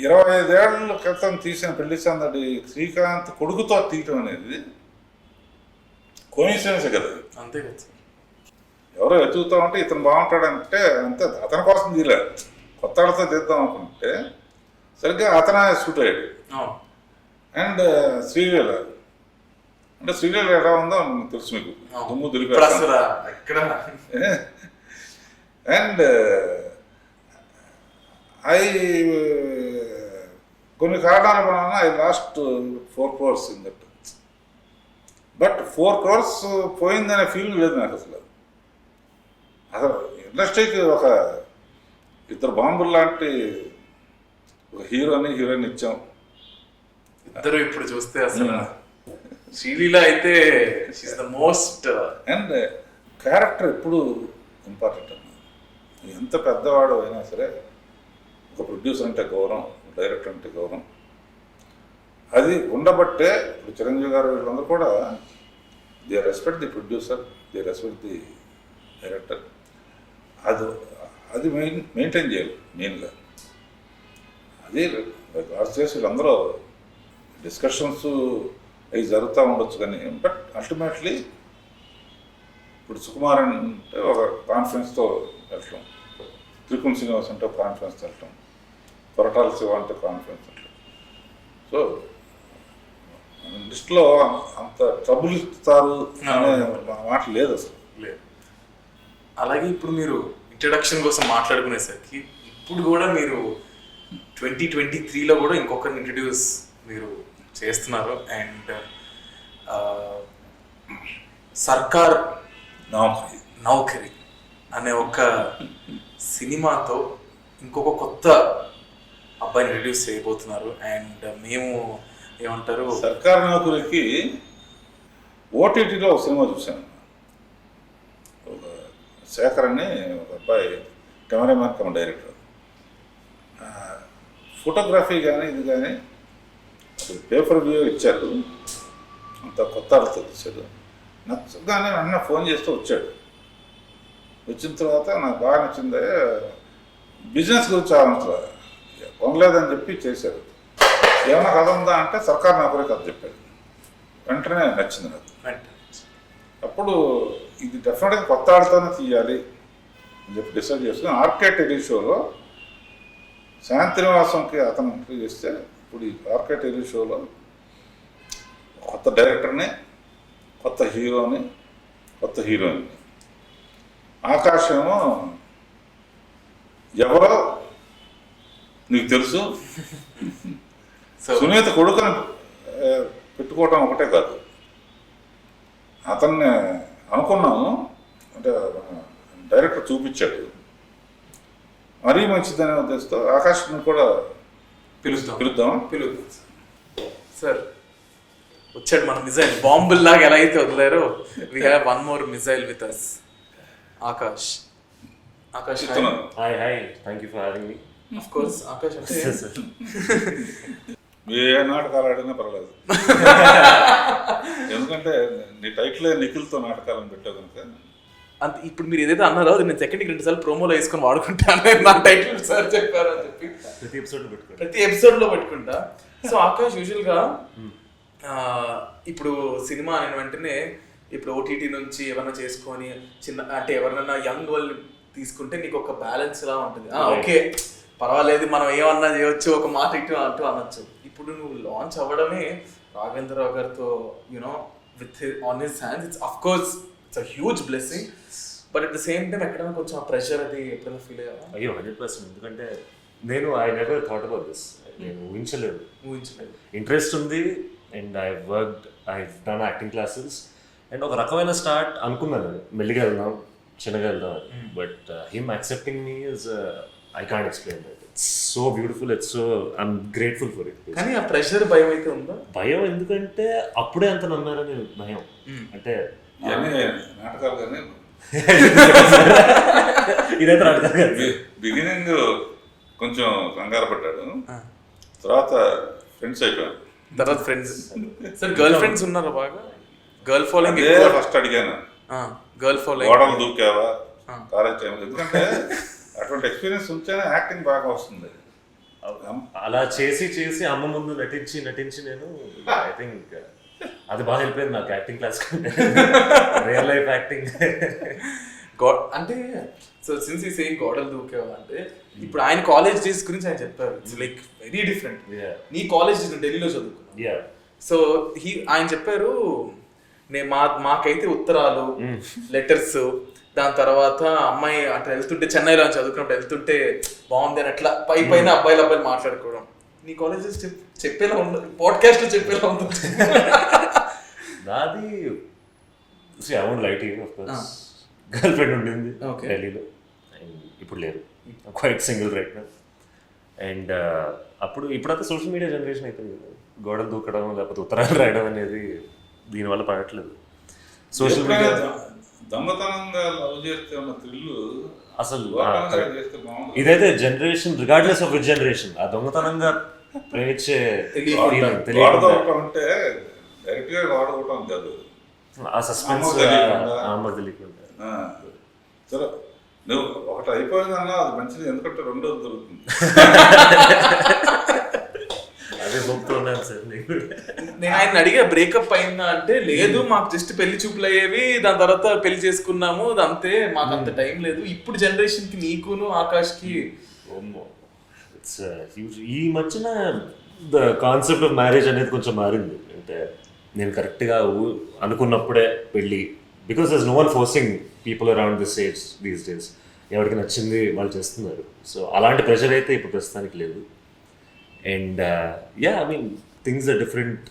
Speaker 2: 25 ఏళ్ల క్రితం తీసిన పెళ్లి సందడి శ్రీకాంత్ కొడుకుతో తీయటం అనేది కోయిన్సిడెన్స్ కదా.
Speaker 1: అంతే కదా.
Speaker 2: ఎవరో వెతుకుతా ఉంటే ఇతను బాగుంటాడంటే అంతే, అతని కోసం తీయలేదు, కొత్త వాళ్ళతో తీద్దాం అనుకుంటే సరిగ్గా అతనే షూట్ అయ్యాడు. అండ్ శ్రీలీల అంటే శ్రీలీల ఎలా ఉందో తెలుసు మీకు, దుమ్ము దులిపాడు. అండ్ కొన్ని కారణాల వలన I lost 4 crores in that. But 4 crores పోయిందనే ఫీలింగ్ లేదు నాకు అసలు. ఇండస్ట్రీకి ఒక 2 బాంబులు లాంటి ఒక హీరోయిన్ ఇచ్చాం.
Speaker 1: ఇద్దరు ఇప్పుడు చూస్తే అసలు శ్రీలీల అయితే she's the most.
Speaker 2: And character ఎప్పుడు ఇంపార్టెంట్ అన్నమాట. ఎంత పెద్దవాడు అయినా సరే ఒక ప్రొడ్యూసర్ అంటే గౌరవం, డైరెక్టర్ అంటే గౌరవం, అది ఉండబట్టే ఇప్పుడు చిరంజీవి గారు వీళ్ళందరూ కూడా they respect the producer, they respect the director. అది మెయింటైన్ చేయాలి మెయిన్గా. అది చేసి వీళ్ళందరూ డిస్కషన్స్ అవి జరుగుతూ ఉండొచ్చు, కానీ బట్ అల్టిమేట్లీ ఇప్పుడు సుకుమార్ అంటే ఒక కాన్ఫరెన్స్తో వెళ్ళటం, త్రికుణ్ శ్రీనివాస్ అంటే కాన్ఫరెన్స్ వెళ్ళటం, కొరటాల శివ అంటే కాన్ఫరెన్స్ వెళ్ళటం. సో లిస్ట్లో అంత ట్రబుల్ ఇస్తారు అనే మాట లేదు అసలు.
Speaker 1: లేదు. అలాగే ఇప్పుడు మీరు ఇంట్రడక్షన్ కోసం మాట్లాడుకునేసరికి ఇప్పుడు కూడా మీరు 2023లో కూడా ఇంకొకరిని ఇంట్రడ్యూస్ మీరు చేస్తున్నారు. అండ్ సర్కార్ నౌకరీ అనే ఒక సినిమాతో ఇంకొక కొత్త అబ్బాయిని ఇంట్రడ్యూస్ చేయబోతున్నారు. అండ్ మేము ఏమంటారు,
Speaker 2: సర్కార్ నౌకరీకి ఓటీటీలో ఒక సినిమా చూశాను. ఒక శేఖర్ అని ఒక అబ్బాయి కెమెరామ్యాన్ కమ్ డైరెక్టర్. ఫోటోగ్రఫీ కానీ ఇది కానీ పేపర్ వ్యూ ఇచ్చారు, అంత కొత్త అర్థం ఇచ్చారు. నచ్చగానే వెంటనే ఫోన్ చేస్తూ వచ్చాడు. వచ్చిన తర్వాత నాకు బాగా నచ్చింది. బిజినెస్ గురించి ఆలోచన కొనలేదని చెప్పి చేశారు. ఏమైనా కథ ఉందా అంటే సర్కార్ నౌకరీ కథ చెప్పాడు. వెంటనే నచ్చింది నాకు. అప్పుడు ఇది డెఫినెట్గా కొత్త ఆడతోనే తీయాలి అని చెప్పి డిసైడ్ చేసుకుని ఆర్కే టెలి షోలో శాంతినివాసంకి అతను ఎంట్రీ చేస్తే, ఇప్పుడు ఈ ఆర్కే టెలి షోలో కొత్త డైరెక్టర్ని, కొత్త హీరోని, కొత్త హీరోయిన్ని ఆకాశమేమో ఎవరో నీకు తెలుసు. సునీత కొడుకుని పెట్టుకోవటం ఒకటే కాదు, అతన్ని అనుకున్నాము అంటే డైరెక్టర్ చూపించాడు, మరీ మంచిదనే ఉద్దేశంతో ఆకాశం కూడా పిలుద్దాం.
Speaker 1: సార్ వచ్చాడు మన మిజైల్, బాంబుల్ లాగా ఎలా అయితే వదిలేరో we have one more missile with us. Akash
Speaker 3: hi thank you for having me.
Speaker 1: Of course Akash అంటే
Speaker 2: ఏ నాటకాలు ఆడినా పర్వాలేదు, ఎందుకంటే నీ టైటిల్ నిఖిల్తో నాటకాలను పెట్టావు కనుక.
Speaker 1: అంత ఇప్పుడు మీరు ఏదైతే అన్నారో అది నేను సెకండ్కి 2 సార్లు ప్రోమోలో వేసుకొని వాడుకుంటాను, నా టైటిల్ సార్ చెప్పారు అని చెప్పి ప్రతి ఎపిసోడ్లో పెట్టుకుంటా. సో ఆకాష్ యూజువల్గా ఇప్పుడు సినిమా అయిన వెంటనే ఇప్పుడు ఓటీటీ నుంచి ఏమన్నా చేసుకొని చిన్న అంటే ఎవరినైనా యంగ్ వాళ్ళని తీసుకుంటే నీకు ఒక బ్యాలెన్స్ లా ఉంటుంది. ఓకే పర్వాలేదు మనం ఏమన్నా చేయొచ్చు, ఒక మాట ఇటు అంటూ అనొచ్చు. ఇప్పుడు నువ్వు లాంచ్ అవ్వడమే రాఘవేంద్రరావు గారితో you know with on his hands, it's of course it's a huge blessing, but at the same time ఎక్కడైనా కొంచెం ప్రెషర్ అది ఎప్పుడైనా ఫీల్ అయ్యావా?
Speaker 3: అయ్యో 100%. ఎందుకంటే నేను I never thought about this, నేను ఊహించలేదు. ఇంట్రెస్ట్ ఉంది and I worked, I done acting classes and ఒక రకమైన స్టార్ట్ అనుకున్నాను, మెల్లిగా వెళ్దాం చిన్నగా వెళ్దాం అని. But him accepting me is I can't explain that. It's so beautiful, it's so I'm grateful for it.
Speaker 1: కానీ ఆ ప్రెషర్ భయం అయితే ఉందా?
Speaker 3: భయం ఎందుకంటే అప్పుడే అంత నమ్మారని భయం. అంటే
Speaker 2: నాటకాలు కానీ
Speaker 3: ఇదైతే నాటకాలు
Speaker 2: బిగినింగ్ కొంచెం కంగారు పడ్డాడు, తర్వాత ఫ్రెండ్స్ అయిపోయాను.
Speaker 1: తర్వాత ఫ్రెండ్స్ సార్ గర్ల్ ఫ్రెండ్స్ ఉన్నారా? బాగా గర్ల్ ఫాలోయింగ్
Speaker 2: ఫస్ట్ అడిగాను,
Speaker 1: గర్ల్ ఫాలోయింగ్
Speaker 2: గోడలు దూకావా కాలేజ్ టైం, ఎందుకంటే అటువంటి ఎక్స్పీరియన్స్ ఉంటేనే యాక్టింగ్ బాగా వస్తుంది.
Speaker 3: అలా చేసి అమ్మ ముందు నటించి నేను ఐ థింక్ అది బాగా వెళ్ళిపోయింది నాకు యాక్టింగ్ క్లాస్ కంటే రియల్ లైఫ్ యాక్టింగ్.
Speaker 1: అంటే సో సిన్స్ ఈ సేయింగ్ గోడలు దూకేవా అంటే ఇప్పుడు ఆయన కాలేజ్ డేస్ గురించి ఆయన చెప్పారు, ఇట్స్ లైక్ వెరీ డిఫరెంట్. నీ కాలేజ్ ఢిల్లీలో చదువుకున్నా, సో ఆయన చెప్పారు మాకైతే ఉత్తరాలు లెటర్స్, దాని తర్వాత అమ్మాయి అట్లా వెళ్తుంటే చెన్నైలో చదువుకున్నప్పుడు వెళ్తుంటే బాగుంది అని అట్లా పైన అబ్బాయిలు మాట్లాడుకోవడం. నీ కాలేజెస్ చెప్పేలా ఉంది, పాడ్కాస్ట్ లో చెప్పేలా ఉంటుంది.
Speaker 3: నాది గర్ల్ ఫ్రెండ్ ఉండింది ఢిల్లీలో, ఇప్పుడు లేదు, quite single right now. And ఇప్పుడైతే సోషల్ మీడియా జనరేషన్ అయిపోయింది కదా, గోడలు దూకడం లేకపోతే ఉత్తరాలు రాయడం అనేది దీనివల్ల పడట్లేదు. సోషల్ మీడియా
Speaker 2: దొంగతనంగా లవ్ చేస్తే ఉన్న థ్రిల్లు
Speaker 3: అసలు ఇదైతే generation regardless of which generation ఆ దొంగతనంగా ప్రేమించే
Speaker 2: అంటే డైరెక్ట్ గా వాడుకోవటం కాదు,
Speaker 3: ఆ సస్పెన్స్ తెలియకుండా.
Speaker 2: సరే నువ్వు ఒకటి అయిపోయిందన్నా అది మంచిది, ఎందుకంటే రెండోది దొరుకుతుంది.
Speaker 3: అదే చెప్తున్నాను సార్.
Speaker 1: నేను ఆయన అడిగా బ్రేకప్ అయిందా అంటే లేదు, మాకు జస్ట్ పెళ్లి చూపులు అయ్యేవి, దాని తర్వాత పెళ్లి చేసుకున్నాము, అంతే, మాకు అంత టైం లేదు. ఇప్పుడు జనరేషన్ కి నీకును ఆకాష్ కి
Speaker 3: ఇట్స్ హ్యూజ్. ఈ మధ్యన ద కాన్సెప్ట్ ఆఫ్ మ్యారేజ్ అనేది కొంచెం మారింది. అంటే నేను కరెక్ట్గా అనుకున్నప్పుడే పెళ్ళి, because there is no one forcing people around this age these days. ఎవరికి నచ్చింది వాళ్ళు చేస్తున్నారు. సో అలాంటి ప్రెషర్ అయితే ఇప్పుడు ప్రస్తుతానికి లేదు. And I mean things are different.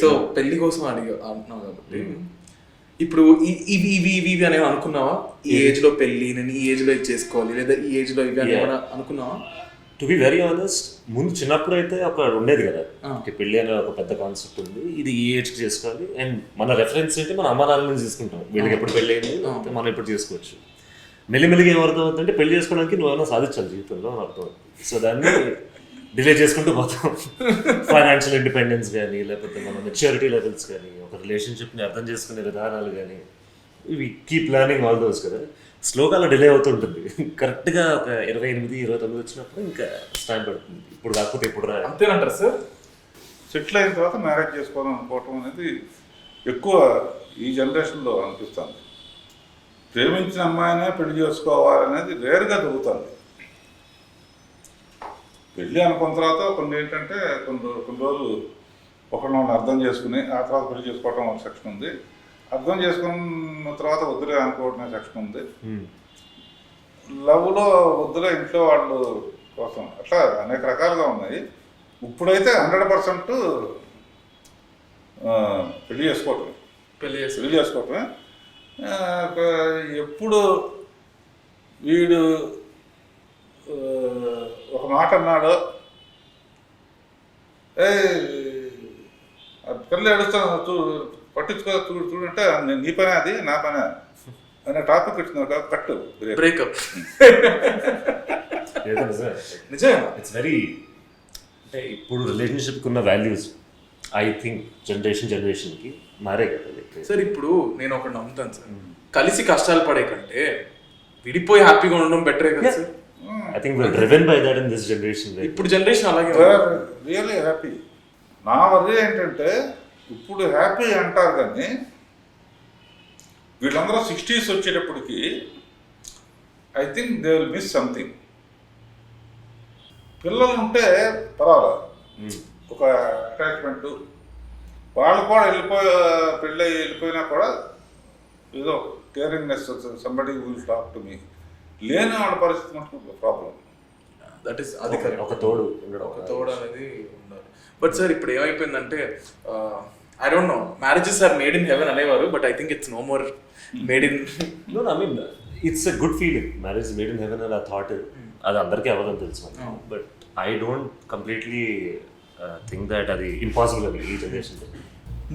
Speaker 1: So పెళ్లి కోసం అంటున్నావు కాబట్టి ఇప్పుడు ఇవి అనేవి అనుకున్నావా? ఈ ఏజ్ లో పెళ్లి, నేను ఈ ఏజ్ లో ఇది చేసుకోవాలి, లేదా ఈ ఏజ్ లో ఇవి అని అనుకున్నావా?
Speaker 3: టు బి వెరీ ఆనెస్ట్, ముందు చిన్నప్పుడు అయితే ఒక ఉండేది కదా, పెళ్లి అనే ఒక పెద్ద కాన్సెప్ట్ ఉంది, ఇది ఈ ఏజ్కి చేసుకోవాలి. అండ్ మన రెఫరెన్స్ ఏంటి, మన అమ్మ నాన్న నుంచి తీసుకుంటాం, వీళ్ళకి ఎప్పుడు పెళ్ళి అయింది మనం ఎప్పుడు చేసుకోవచ్చు. మెల్లిమెల్లిగా ఏమర్థం అవుతుందంటే పెళ్లి చేసుకోవడానికి నువ్వేమైనా సాధించాలి జీవితంలో అని అర్థం అవుతుంది. సో దాన్ని డిలే చేసుకుంటూ పోతాం. ఫైనాన్షియల్ ఇండిపెండెన్స్ కానీ, లేకపోతే మన మెచ్యూరిటీ లెవెల్స్ కానీ, ఒక రిలేషన్షిప్ని అర్థం చేసుకునే విధానాలు కానీ, ఇవి కీప్ లెర్నింగ్ ఆల్ దోస్ కదా. స్లోగా అలా డిలే అవుతుంటుంది. కరెక్ట్గా ఒక 28-29 వచ్చినప్పుడు ఇంకా స్టాండ్ పడుతుంది. ఇప్పుడు కాకపోతే ఇప్పుడు రా
Speaker 1: అంతేనంటారు సార్.
Speaker 2: సెటిల్ అయిన తర్వాత మ్యారేజ్ చేసుకోవడం అనుకోవటం అనేది ఎక్కువ ఈ జనరేషన్లో అనిపిస్తుంది. ప్రేమించిన అమ్మాయినే పెళ్లి చేసుకోవాలనేది రేరుగా దొరుకుతుంది. పెళ్ళి అనుకున్న తర్వాత కొన్ని ఏంటంటే కొన్ని రోజులు ఒకరిని అర్థం చేసుకుని ఆ తర్వాత పెళ్లి చేసుకోవటం ఒక సెక్షన్ ఉంది, అర్థం చేసుకున్న తర్వాత వద్దులే అనుకోవటం సెక్షన్ ఉంది. లవ్లో వద్దులో ఇంట్లో వాళ్ళు కోసం అట్లా అనేక రకాలుగా ఉన్నాయి. ఇప్పుడైతే 100% పెళ్లి చేసుకోవటమే. పెళ్లి చేసుకోవటమే. ఎప్పుడు వీడు ఒక మాట అన్నాడో, పిల్లలు ఏడుస్తాను పట్టించుకో చూడంటే నీ పనే అది నా పనే అనే టాపిక్ ఇచ్చిన కట్టు
Speaker 1: బ్రేకప్.
Speaker 3: నిజంగా ఇట్స్ వెరీ, అంటే ఇప్పుడు రిలేషన్షిప్కి ఉన్న వాల్యూస్ ఐ థింక్ జనరేషన్కి మారే కదా
Speaker 1: సార్. ఇప్పుడు నేను ఒకటి నమ్ముతాను సార్, కలిసి కష్టాలు పడే కంటే విడిపోయి హ్యాపీగా ఉండడం బెటరే కదా sir.
Speaker 3: I think we're driven by that in this generation.
Speaker 1: ఇప్పుడు జనరేషన్ అలాగే
Speaker 2: రియల్లీ హ్యాపీ. నా వల్ల ఏంటంటే ఇప్పుడు హ్యాపీ అంటారు కానీ వీళ్ళందరూ 60s వచ్చేటప్పటికి I think they will miss something. పిల్లలు ఉంటే పర్వాలేదు, ఒక అటాచ్మెంట్, వాళ్ళు కూడా వెళ్ళిపోయినా కూడా ఏదో కేరింగ్నెస్, somebody will talk to me. లేని వాళ్ళ పరిస్థితి మటుకు ప్రాబ్లం.
Speaker 1: దట్ ఈస్ అది
Speaker 3: ఒక తోడు
Speaker 1: అనేది ఉండాలి. బట్ సార్ ఇప్పుడు ఏమైపోయిందంటే I don't know, marriages are made in heaven అనేవారు, but I think it's no more made in.
Speaker 3: No, I mean it's a good feeling. Marriage made in heaven అని ఆ థాట్ అది అందరికీ అవ్వదని తెలుసు, but I don't completely think that అది impossible అని ఈ జనరేషన్.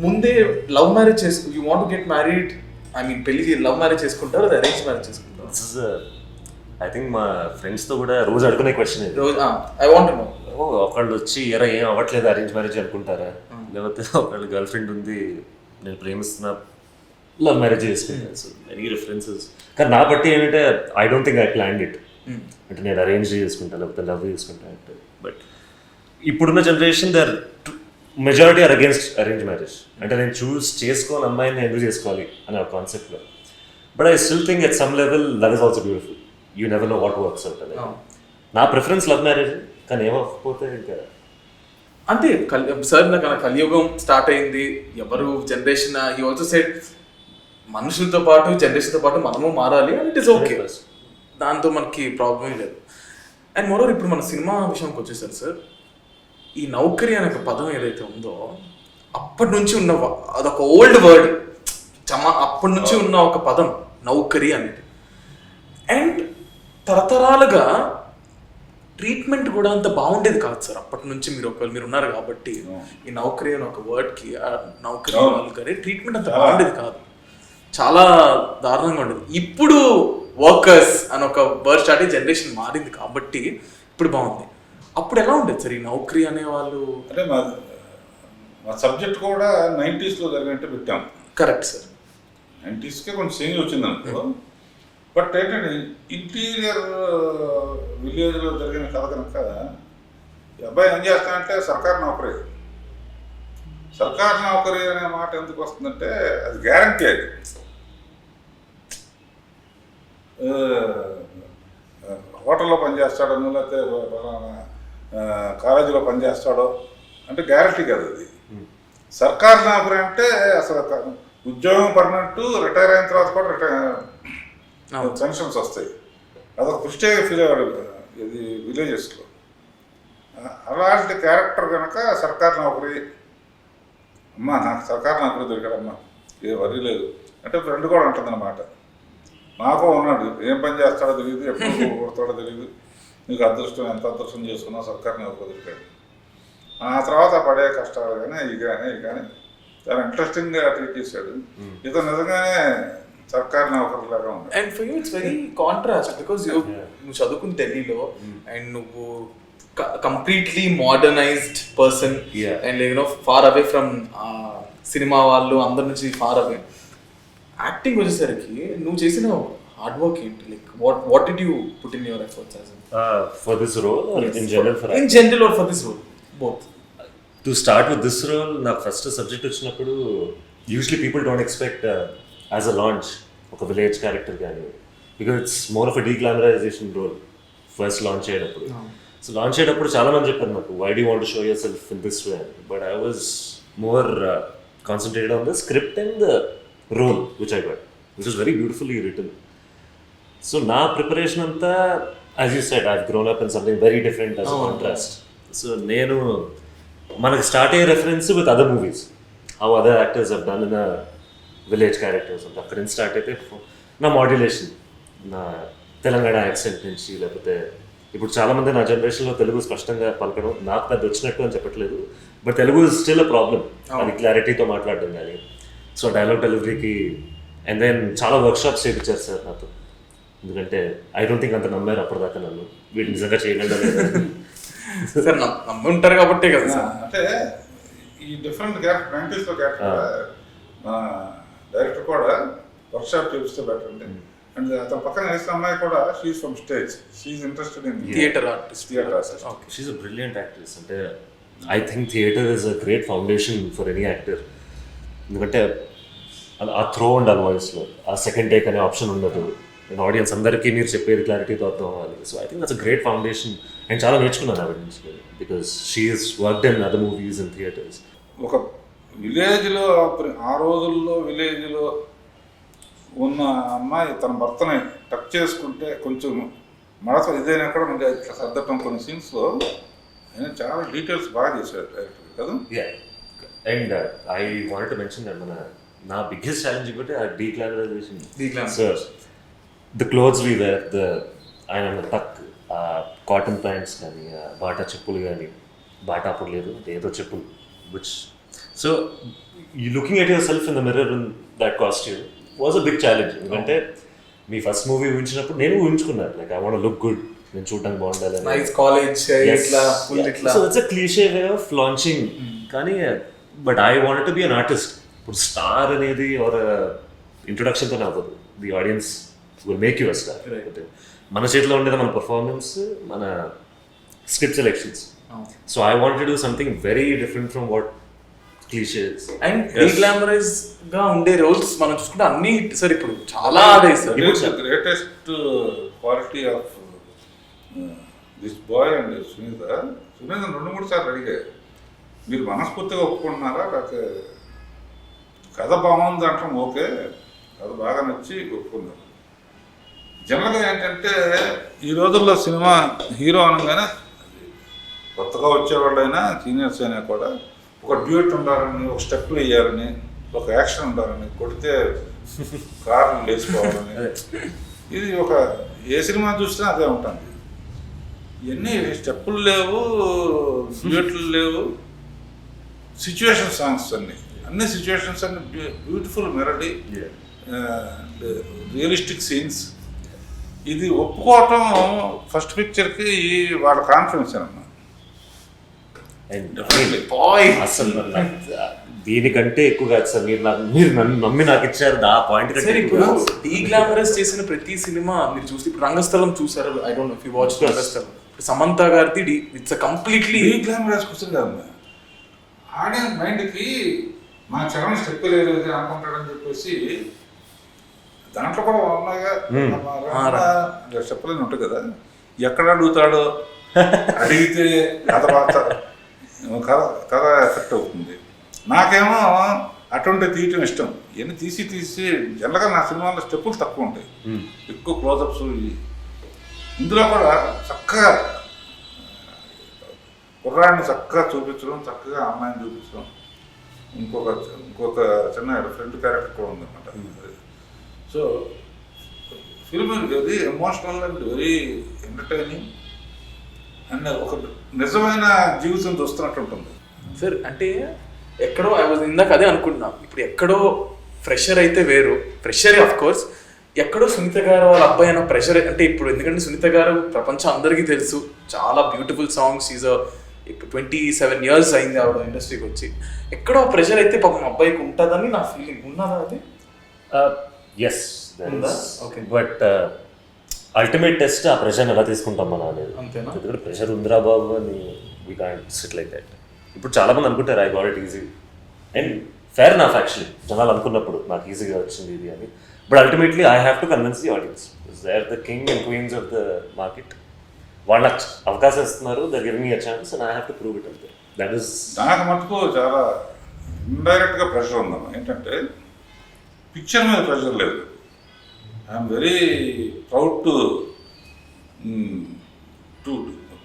Speaker 1: ముందే love marriage you want get married, I mean పెళ్లి లవ్ మ్యారేజ్ చేసుకుంటారు, అది అరేంజ్ మ్యారేజ్ చేసుకుంటారు?
Speaker 3: ఐ థింక్ మా ఫ్రెండ్స్తో కూడా రోజు అడుగునే క్వశ్చన్ ఇది.
Speaker 1: ఐ వాంట్ నో,
Speaker 3: ఒకళ్ళు వచ్చి ఎరా ఏం అవ్వట్లేదు అరేంజ్ మ్యారేజ్ అనుకుంటారా, లేకపోతే ఒకళ్ళు గర్ల్ ఫ్రెండ్ ఉంది నేను ప్రేమిస్తున్నా లవ్ మ్యారేజ్ చేసుకుంటాను. So any references. కానీ నా బట్టి ఏంటంటే I don't think I planned it, అంటే నేను అరేంజ్ చేసుకుంటాను లేకపోతే లవ్ చేసుకుంటాను అంటే. బట్ ఇప్పుడున్న generation their majority are against arrange marriage. అంటే నేను చూస్ చేసుకోవాలి అమ్మాయిని ఎందుకు చేసుకోవాలి అనే ఒక కాన్సెప్ట్లో. But I still think at some level love is also beautiful. You never know what works out అనేది. నా ప్రిఫరెన్స్ లవ్ మ్యారేజ్, కానీ ఏమకపోతే ఇంకా
Speaker 1: అంతే. సార్ నాకు కలియుగం స్టార్ట్ అయింది, ఎవరు జనరేషన్ హీ ఆల్సో సెడ్ మనుషులతో పాటు జనరేషన్తో పాటు మనము మారాలి, అండ్ ఇట్ ఈస్ ఓకే, దాంతో మనకి ప్రాబ్లం లేదు. అండ్ మరోవర్ ఇప్పుడు మన సినిమా విషయానికి వచ్చేసారు సార్, ఈ నౌకరీ అనే ఒక పదం ఏదైతే ఉందో అప్పటి నుంచి ఉన్న అదొక ఓల్డ్ వర్డ్, అప్పటి నుంచి ఉన్న ఒక పదం నౌకరీ అనేది. అండ్ తరతరాలుగా ట్రీట్మెంట్ కూడా అంత బాగుండేది కాదు సార్ అప్పటి నుంచి. మీరు ఉన్నారు కాబట్టి ఈ నౌకరీ అనే ఒక వర్డ్కి, నౌకరీ వాళ్ళు కానీ ట్రీట్మెంట్ అంత బాగుండేది కాదు, చాలా దారుణంగా ఉండేది. ఇప్పుడు వర్కర్స్ అని ఒక వర్డ్ స్టార్ట్ అయ్యి జనరేషన్ మారింది కాబట్టి ఇప్పుడు బాగుంది. అప్పుడు ఎలా ఉండేది సార్ ఈ నౌకరీ అనేవాళ్ళు?
Speaker 2: అంటే మా సబ్జెక్ట్ కూడా 90sలో జరిగినట్టు పెట్టాం.
Speaker 1: కరెక్ట్ సార్,
Speaker 2: 90sకే కొంచెం చేంజ్ వచ్చింది అనుకో. బట్ ఏంటంటే ఇంటీరియర్ విలేజ్లో జరిగిన కథ కనుక ఈ అబ్బాయి ఏం చేస్తానంటే సర్కారు నౌకరీ. సర్కారు నౌకరీ అనే మాట ఎందుకు వస్తుందంటే అది గ్యారంటీ. అది హోటల్లో పనిచేస్తాడో లేకపోతే కాలేజీలో పనిచేస్తాడో అంటే గ్యారంటీ కాదు అది. సర్కారు నౌకరీ అంటే అసలు ఉద్యోగం పర్మనెంట్, రిటైర్ అయిన తర్వాత కూడా పెన్షన్స్ వస్తాయి. అదొక పుష్టిగా ఫీల్ అయ్యాడు ఇది విలేజెస్లో. అలాంటి క్యారెక్టర్ కనుక సర్కారు నౌకరీ, అమ్మా నాకు సర్కారు నౌకరీ దొరికాడమ్మా ఏ వరి లేదు అంటే ఫ్రెండ్ కూడా ఉంటుందన్నమాట. నాకు ఉన్నాడు, ఏం పని చేస్తాడో తెలియదు, ఎప్పుడు కొడతాడో తెలియదు, నీకు అదృష్టం ఎంత అదృష్టం చేసుకున్నా సర్కారు నౌకరీ దొరికాడు. ఆ తర్వాత పడే కష్టాలు కానీ ఇవి కానీ చాలా ఇంట్రెస్టింగ్గా ట్రీట్ చేశాడు. ఇతను నిజంగానే సర్కారు నౌకరీలాగా ఉంది.
Speaker 1: And for you it's very contrast because నువ్వు చదువుకుని ఢిల్లీలో అండ్ నువ్వు completely modernized person and you know far away from cinema వాళ్ళు అందరి నుంచి ఫార్ అవే. యాక్టింగ్ వచ్చేసరికి నువ్వు చేసిన హార్డ్ వర్క్ ఏంటి? Like what did you put in your efforts
Speaker 3: for this role in general?
Speaker 1: In general or for this role? Both.
Speaker 3: To start with this role నాకు first subject వచ్చినప్పుడు usually people don't expect as a launch ఒక village character కానీ, because it's more of a deglamorization role first launch అయ్యేటప్పుడు. So launch అయ్యేటప్పుడు చాలా మంది చెప్పారు నాకు, why do want to show yourself in this way అని. But I was more concentrated on the script and the role which I got, which is very beautifully written. So నా ప్రిపరేషన్ అంతా as you said I grown up in something very different as contrast. So నేను మనకి start అయ్యే reference with other movies, how other actors have done in village characters అంటే అక్కడ నుంచి start అయితే నా మాడ్యులేషన్, నా తెలంగాణ యాక్సెంట్ నుంచి, లేకపోతే ఇప్పుడు చాలామంది నా జనరేషన్లో తెలుగు స్పష్టంగా పలకడం నాకు పెద్ద వచ్చినట్టు అని చెప్పట్లేదు, but Telugu is still a problem. అది క్లారిటీతో మాట్లాడడం కానీ, సో డైలాగ్ డెలివరీకి అండ్ దెన్ చాలా వర్క్షాప్స్ చేయించారు సార్ నాతో. ఎందుకంటే ఐ డోంట్ థింక్ అంత నమ్మారు అప్పటిదాకా నన్ను, వీడు నిజంగా చేయగలడా లేదా.
Speaker 1: సార్ నమ్ముంటారు కాబట్టే కదా సార్.
Speaker 2: అంటే ఈ డిఫరెంట్ క్యారెక్టర్ 90s లో క్యారెక్టర్ డైరెక్టర్ కూడా వర్క్షాప్ చేపిస్తే బెటర్ అండి. అండ్ అతని పక్కన వేసిన అమ్మాయి కూడా she's from stage, she's interested in
Speaker 1: theatre artist.
Speaker 3: She's a brilliant actress. అంటే I think theatre is a great foundation for any actor. ఎందుకంటే ఆ థ్రో ఉండాలి వాయిస్లో, ఆ సెకండ్ టేక్ అనే ఆప్షన్ ఉండదు, నేను ఆడియన్స్ అందరికీ మీరు చెప్పేది క్లారిటీతో అర్థం అవ్వాలి. So I think that's a great foundation. And చాలా నేర్చుకున్నాను ఆవిడ నుంచి, because she is worked in other movies and theatres.
Speaker 2: ఒక విలేజ్లో ఆ రోజుల్లో విలేజ్లో ఉన్న అమ్మాయి తన భర్తని టచ్ చేసుకుంటే కొంచెం మడత ఇదైనా కూడా మనకి ఇట్లా సర్దటం కొన్ని సీన్స్లో ఆయన చాలా డీటెయిల్స్ బాగా చేశాడు డైరెక్టర్ కదా.
Speaker 3: And I want to mention that నా బిగ్గెస్ట్ ఛాలెంజ్ ఇంకోటి ఆ డీక్లారైజేషన్.
Speaker 1: Sir,
Speaker 3: the clothes we wear, ఆయన టక్, కాటన్ ప్యాంట్స్ కానీ, బాటా చెప్పులు కానీ, బాటా అప్పుడు లేదు ఏదో చెప్పులు, which so you looking at yourself in the mirror in that costume was a big challenge. ఎందుకంటే మీ ఫస్ట్ మూవీ ఊహించినప్పుడు నేను ఊహించుకున్నాను, like I want look good, నేను చూడడానికి బాగుండాలి.
Speaker 1: నైస్ కాలేజ్ ఇట్లా ఫుల్ ఇట్లా.
Speaker 3: So it's a cliche way of launching. కానీ but I want to be an artist. ఇప్పుడు స్టార్ అనేది ఒక ఇంట్రొడక్షన్తోనే అవ్వదు, the audience will make you a star. మన చేతిలో ఉండేది మన పర్ఫార్మెన్స్, మన script selections. So I want to do something very different from what clichés.
Speaker 1: And deglamorise గా ఉండే రోల్స్ మనం చూసుకుంటే అన్ని సార్ ఇప్పుడు చాలా ఆడే sir.
Speaker 2: Greatest quality of this boy and Sunitha 2-3 సార్లు అడిగారు, మీరు మనస్ఫూర్తిగా ఒప్పుకుంటున్నారా, లేకపోతే కథ బాగుంది అంటాం, ఓకే కథ బాగా నచ్చి ఒప్పుకున్నారు. జనరల్గా ఏంటంటే ఈ రోజుల్లో సినిమా హీరో అనగానే కొత్తగా వచ్చేవాళ్ళైనా సీనియర్స్ అయినా కూడా ఒక డ్యూట్ ఉండాలని, ఒక స్టెప్ వేయాలని, ఒక యాక్షన్ ఉండాలని, కొడితే కార్లు లేచిపోవాలని, ఇది ఒక ఏ సినిమా చూసినా అదే ఉంటుంది. ఇవన్నీ స్టెప్పులు లేవు, డ్యూట్లు లేవు, సిచ్యువేషన్ సాంగ్స్ అన్ని సిచ్యువేషన్స్ అన్ని బ్యూటిఫుల్ మెలడీ, రియలిస్టిక్ సీన్స్. ఇది ఒప్పుకోవటం ఫస్ట్ పిక్చర్కి వాళ్ళ కాన్ఫిడెన్స్ అన్నమాట.
Speaker 3: అసలు దీనికంటే ఎక్కువ కాదు సార్, మీరు నన్ను నమ్మి నాకు ఇచ్చారు ఆ పాయింట్ కంటే.
Speaker 1: ఇప్పుడు డీగ్లామరైజ్ చేసిన ప్రతి సినిమా మీరు చూసి, ఇప్పుడు రంగస్థలం చూసారు, I don't know if you watch Rangasthalam, Samantha గారిది ఇట్స్ కంప్లీట్లీ
Speaker 2: డీగ్లామరైజ్ క్వశ్చన్ కాదు, ఆడియన్స్ మైండ్కి మా చరణ్ స్టెప్ లేదు అనుకుంటాడని చెప్పేసి దాంట్లో కూడా ఉన్నాయిగా స్టెప్లని ఉంటుంది కదా, ఎక్కడ అడుగుతాడో అడిగితే కథ ఎఫెక్ట్ అవుతుంది. నాకేమో అటువంటి తీయటం ఇష్టం, ఇవన్నీ తీసి జనరల్గా నా సినిమాలో స్టెప్పులు తక్కువ ఉంటాయి, ఎక్కువ క్లోజప్స్. ఇందులో కూడా చక్కగా కుర్రాడిని చక్కగా చూపించడం, చక్కగా అమ్మాయిని చూపించడం, ఇంకొక చిన్న ఫ్రెండ్ క్యారెక్టర్ కూడా ఉందన్నమాట. So film very emotional and very entertaining and ఒక నిజమైన జీవితం చూస్తున్నట్టు ఉంటుంది
Speaker 1: సార్. అంటే ఎక్కడో ఐ వాజ్ ఇందాక అదే అనుకుంటున్నాం, ఇప్పుడు ఎక్కడో ఫ్రెషర్ అయితే వేరు, ఫ్రెషర్ ఆఫ్ కోర్స్, ఎక్కడో సునీత గారు వాళ్ళ అబ్బాయి అయిన ప్రెషర్. అంటే ఇప్పుడు ఎందుకంటే సునీత గారు ప్రపంచం అందరికీ తెలుసు, చాలా బ్యూటిఫుల్ సాంగ్స్, ఈజ్ 27 years అయింది ఆవిడ ఇండస్ట్రీకి వచ్చి. ఎక్కడో ప్రెషర్ అయితే పాపం అబ్బాయికి ఉంటుందని నా ఫీలింగ్. ఉన్నదా అది?
Speaker 3: ఎస్, బట్ అల్టిమేట్ టెస్ట్ ఆ ప్రెషర్ ఎలా తీసుకుంటాం మనం అనేది.
Speaker 1: అంతేనా?
Speaker 3: ఎందుకంటే ప్రెషర్ ఉందిరా బాబు అని we can't sit like that. ఇప్పుడు చాలా మంది అనుకుంటారు I got it easy, and fair enough actually జనాలు అనుకున్నప్పుడు నాకు ఈజీగా వచ్చింది ఇది అని. But ultimately I have to convince the audience, they are the king and queens of the market. వాళ్ళకి అవకాశం ఇస్తున్నారు, they giving me a chance and I have to prove it అంతే. దట్ ఈస్
Speaker 2: నాకు మటుకు చాలా ఇండైరెక్ట్గా ప్రెషర్ ఉందమ్మా. ఏంటంటే పిక్చర్ మీద ప్రెషర్ లేదు, I'm very proud to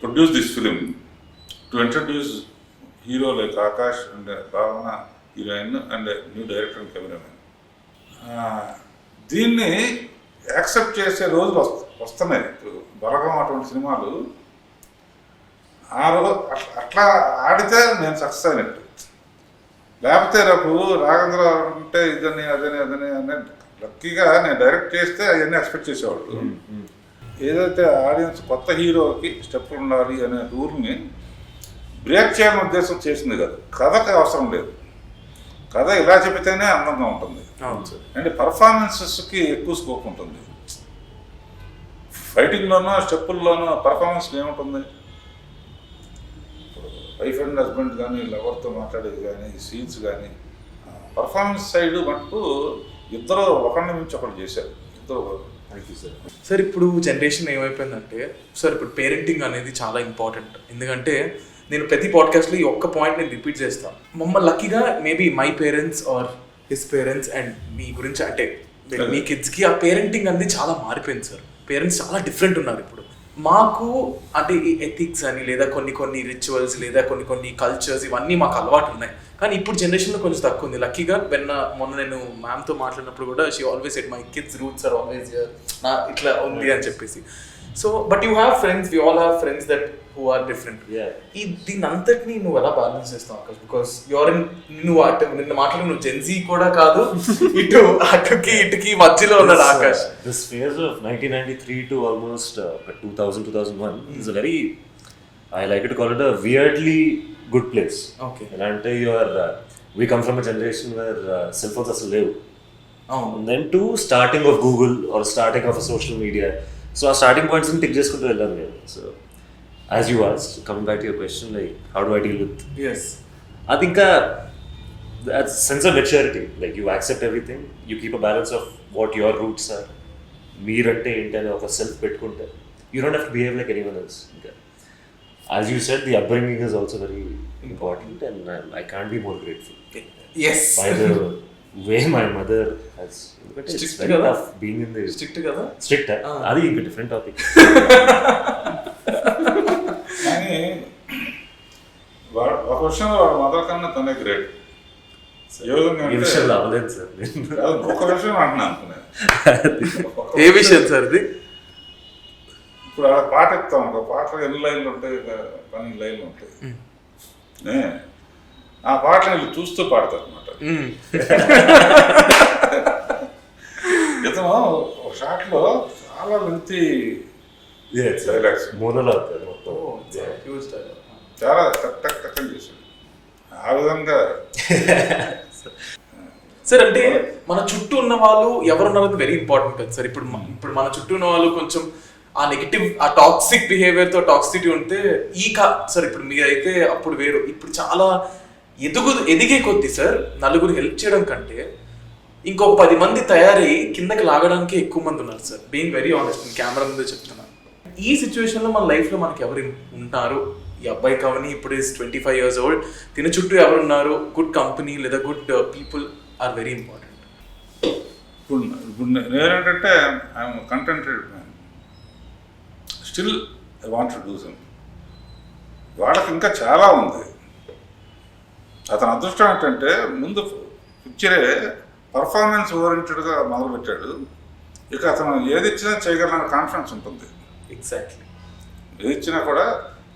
Speaker 2: produce this film, to introduce hero like Akash and Bhavana heroine and new director and cameraman. దీన్ని యాక్సెప్ట్ చేసే రోజులు వస్తున్నాయి. ఇప్పుడు బలగం అటువంటి సినిమాలు ఆ రోజు అట్లా ఆడితే నేను సక్సెస్ అయినట్టు. లేకపోతే రేపు రాఘవేంద్ర అంటే ఇదని అదని అనే లక్కీగా నేను డైరెక్ట్ చేస్తే అవన్నీ ఎక్స్పెక్ట్ చేసేవాళ్ళు. ఏదైతే ఆడియన్స్ కొత్త హీరోకి స్టెప్ ఉండాలి అనే రూల్ని బ్రేక్ చేయడం ఉద్దేశం చేసింది కాదు. కథకి అవసరం లేదు, కథ ఇలా చెబితేనే అందంగా ఉంటుంది. అండ్ పర్ఫార్మెన్సెస్కి ఎక్కువ స్కోప్ ఉంటుంది. ఫైటింగ్లోనూ స్టెప్పుల్లోనూ పర్ఫార్మెన్స్కి ఏముంటుంది? వైఫ్ అండ్ హస్బెండ్ కానీ లవర్తో మాట్లాడేది కానీ సీన్స్ కానీ పర్ఫార్మెన్స్ సైడ్ మటుకు ఇద్దరు ఒకరిని మించి ఒకటి చేశారు. ఇద్దరు.
Speaker 1: సార్ ఇప్పుడు జనరేషన్ ఏమైపోయిందంటే సార్ ఇప్పుడు పేరెంటింగ్ అనేది చాలా ఇంపార్టెంట్. ఎందుకంటే నేను ప్రతి పాడ్కాస్ట్లో ఈ ఒక్క పాయింట్ నేను రిపీట్ చేస్తాను. మమ్మల్ని లక్కీగా maybe my parents or his parents and మీ గురించి అంటే మీ కిడ్స్కి ఆ పేరెంటింగ్ అనేది చాలా మారిపోయింది సార్. పేరెంట్స్ చాలా డిఫరెంట్ ఉన్నారు ఇప్పుడు. మాకు అంటే ఈ ఎథిక్స్ అని లేదా కొన్ని రిచువల్స్ లేదా కొన్ని కల్చర్స్ ఇవన్నీ మాకు అలవాటు ఉన్నాయి. కానీ ఇప్పుడు జనరేషన్లో కొంచెం తక్కువ ఉంది. లక్కీగా మొన్న నేను మ్యామ్తో మాట్లాడినప్పుడు కూడా she always said my kids roots are always here, నా ఇట్లా ఉంది అని చెప్పేసి. So but you have friends, we all have friends that who are different. దీని అంతటిని నువ్వు ఎలా బ్యాలెన్స్ చేస్తావు ఆకాష్? బికాస్ నిన్న మాట్లాడి నువ్వు జెన్జీ కూడా కాదు, ఇటుకి మధ్యలో ఉన్నాడు Akash.
Speaker 3: This phase of 1993 to almost 2000-2001 is a very, I like to call it a weirdly good place.
Speaker 1: Okay.
Speaker 3: అంటే we come from a generation where cell phones అసలు లేవు. And then to starting of Google or starting of a social media. So ఆ starting points tick చేసుకుంటూ వెళ్ళాను నేను. So as you asked, coming back to your question, like how do I deal with?
Speaker 1: Yes.
Speaker 3: I think that sense of maturity, like you accept everything, you keep a balance of what your roots are. Meerante intane oka self pettukunte, you don't have to behave like anyone else. Okay. As you said, the upbringing is also very important, and I can't be more grateful.
Speaker 1: Yes.
Speaker 3: By the way my mother has, it's very tough being in the
Speaker 1: strict kada.
Speaker 3: Strict. Adi a different topic.
Speaker 2: కానీ ఒక విషయంలో వాడు mother కన్నా తనే great. ఏ విధంగా
Speaker 3: అవ్వలేదు sir,
Speaker 2: ఒక విషయం అంటున్నా అనుకున్నాను.
Speaker 1: ఏ విషయం సార్ ఇది?
Speaker 2: ఇప్పుడు అలా పాట ఇస్తాం, ఒక పాటలో ఎన్ని లైన్లు ఉంటాయి, 12 లైన్లు ఉంటాయి. ఆ పాటలు వీళ్ళు చూస్తూ పాడతారు అనమాట. ఇతను ఒక షాట్లో చాలా మంచి డైలాగ్స్ చాలా టక్ చేశాడు. ఆ విధంగా
Speaker 1: సార్ అంటే మన చుట్టూ ఉన్న వాళ్ళు ఎవరున్నారని వెరీ ఇంపార్టెంట్ కదా సార్. ఇప్పుడు మన చుట్టూ ఉన్న వాళ్ళు కొంచెం ఆ నెగిటివ్, ఆ టాక్సిక్ బిహేవియర్తో టాక్సిటీ ఉంటే సార్ ఇప్పుడు మీరైతే అప్పుడు వేరు. ఇప్పుడు చాలా ఎదిగే కొద్దీ సార్ నలుగురు హెల్ప్ చేయడం కంటే ఇంకొక 10 మంది తయారై కిందకి లాగడానికి ఎక్కువ మంది ఉన్నారు sir. Being very honest, camera ముందే చెప్తున్నాను. ఈ సిచ్యువేషన్లో మన లైఫ్లో మనకి ఎవరు ఉంటారు? ఈ అబ్బాయి కావని ఇప్పుడు 25 years old, తిన చుట్టూ ఎవరున్నారు? గుడ్ కంపెనీ లేదా good people are very important.
Speaker 2: ఇప్పుడు నేనేంటంటే I'm contented man, still I want to do something. వాళ్ళకి ఇంకా చాలా ఉంది. అతని అదృష్టం ఏంటంటే ముందు పిక్చరే పర్ఫార్మెన్స్ ఓరియంటెడ్గా మొదలుపెట్టాడు. ఇక అతను ఏది ఇచ్చినా చేయగలన కాన్ఫిడెన్స్ ఉంటుంది.
Speaker 1: ఎగ్జాక్ట్లీ.
Speaker 2: ఏది ఇచ్చినా కూడా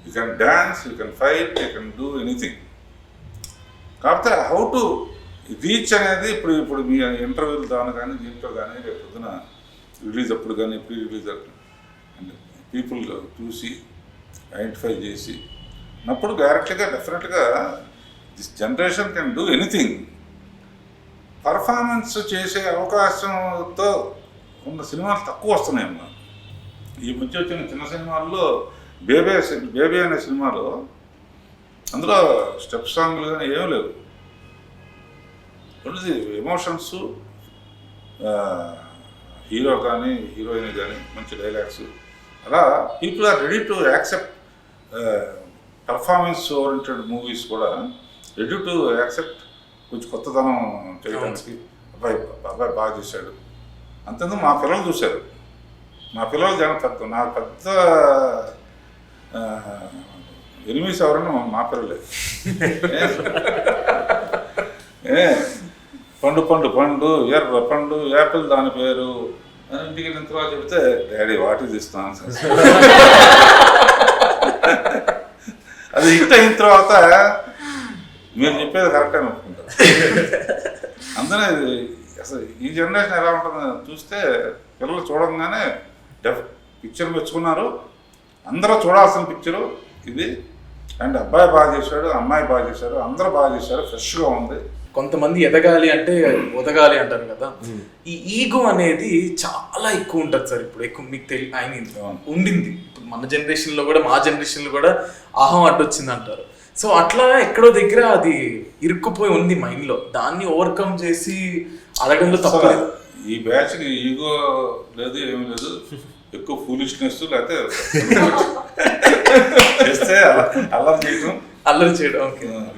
Speaker 2: you can dance, you can fight, you can do anything. కాకపోతే హౌ టు రీచ్ అనేది ఇప్పుడు మీ ఇంటర్వ్యూలు దాని కానీ దీంట్లో కానీ రేపు పొద్దున రిలీజ్ అప్పుడు కానీ ప్రీ రిలీజ్ అండ్ పీపుల్ చూసి ఐడెంటిఫై చేసి అప్పుడు డెఫినెట్గా this generation can do anything. Performance చేసే అవకాశంతో ఉన్న సినిమాలు తక్కువ వస్తున్నాయి అమ్మా. ఈ మధ్య వచ్చిన చిన్న సినిమాల్లో బేబీ అనే సినిమాలో అందులో స్టెప్ సాంగ్లు కానీ ఏమీ లేవు. ఓన్లీ ఎమోషన్స్, హీరో కానీ హీరోయిన్ కానీ మంచి డైలాగ్స్. అలా people are ready to accept performance oriented movies కూడా రెడీ టు యాక్సెప్ట్ కొంచెం కొత్తదనం చేయడానికి. అబ్బాయి బాగా చేశాడు, అంతేందుకు మా పిల్లలు చూశారు. మా పిల్లలు పెద్ద నాకు పెద్ద ఎనిమిస్ ఎవరన్నా మా పిల్లలే. పండు పండు పండు ఎర్ర పండు యాపిల్ దాని పేరు అని ఇంటికి వెళ్ళిన తర్వాత చెప్తే డాడీ వాటి తీస్తాను. అది హిట్ అయిన తర్వాత మీరు చెప్పేది కరెక్ట్ అని ఒప్పుకుంటారు. అందుకనే అసలు ఈ జనరేషన్ ఎలా ఉంటుందో చూస్తే పిల్లలు చూడంగానే పిక్చర్ మెచ్చుకున్నారు. అందరూ చూడాల్సిన పిక్చరు ఇది. అండ్ అబ్బాయి బాగా చేశాడు, అమ్మాయి బాగా చేశారు, అందరూ బాగా చేశారు, ఫ్రెష్గా ఉంది.
Speaker 1: కొంతమంది ఎదగాలి అంటే ఒదగాలి అంటారు కదా, ఈ ఈగో అనేది చాలా ఎక్కువ ఉంటుంది సార్. ఇప్పుడు ఎక్కువ మీకు ఉండింది ఇప్పుడు మన జనరేషన్లో కూడా, మా జనరేషన్లో కూడా అహం అడ్డొచ్చింది అంటారు. సో అట్లా ఎక్కడో దగ్గర అది ఇరుక్కుపోయి ఉంది మైండ్లో. దాన్ని ఓవర్కమ్ చేసి అడగడంలో తప్పలేదు.
Speaker 2: ఈ బ్యాచ్కి ఈగో లేదు, ఏమి లేదు, ఎక్కువ ఫూలిష్నెస్ లేకపోతే చేస్తే
Speaker 1: అల్లరి చేయడం,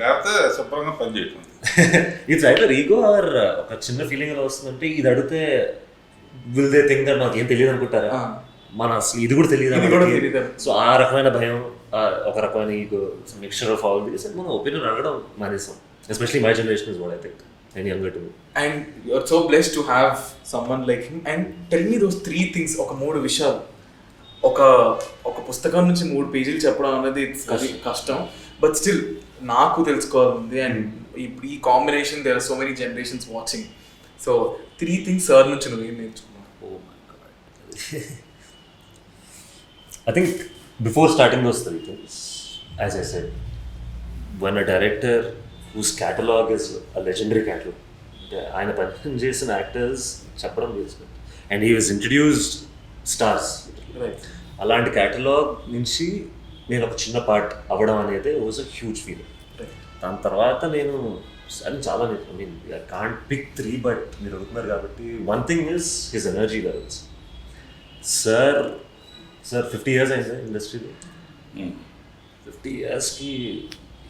Speaker 2: లేకపోతే శుభ్రంగా పని చేయటం.
Speaker 3: ఇట్స్ ఐదర్ ఈగో ఆర్ ఒక చిన్న ఫీలింగ్ ఎలా వస్తుందంటే, ఇది అడిగితే విల్ దే థింక్ నాకు ఏం తెలియదు అనుకుంటారా, మన అసలు ఇది కూడా తెలియదు. సో ఆ రకమైన భయం, ఒక రకమైన ego, mixture of all this, మన ఒపీనియన్ అడగడం మానేసాం. Especially my generation is what I think, and younger to me.
Speaker 1: And you are so blessed to have someone like him. And tell me those 3 things, ఒక 3 విషయాలు. ఒక పుస్తకం నుంచి 3 పేజీలు చెప్పడం అనేది అది కష్టం, బట్ స్టిల్ నాకు తెలుసుకోవాలంది. అండ్ ఇప్పుడు ఈ combination, there are so many generations watching. So 3 things sir నుంచి నువ్వు ఏం నేర్చుకున్నావు?
Speaker 3: Oh my God. I think before starting those 3 things, as I said, when a director whose catalog is a legendary catalog, ఆయన పని చేసిన actors చెప్పడం చేసినట్టు, and he was introduced stars. అలాంటి క్యాటలాగ్ నుంచి నేను ఒక చిన్న పార్ట్ అవ్వడం అనేది వాజ్ అ హ్యూజ్ ఫీలింగ్. దాని తర్వాత నేను చాలా I mean I can't pick 3, but మీరు అడుగుతున్నారు కాబట్టి one thing is his energy levels. Sir 50 years అయింది ఇండస్ట్రీలో. 50 yearsకి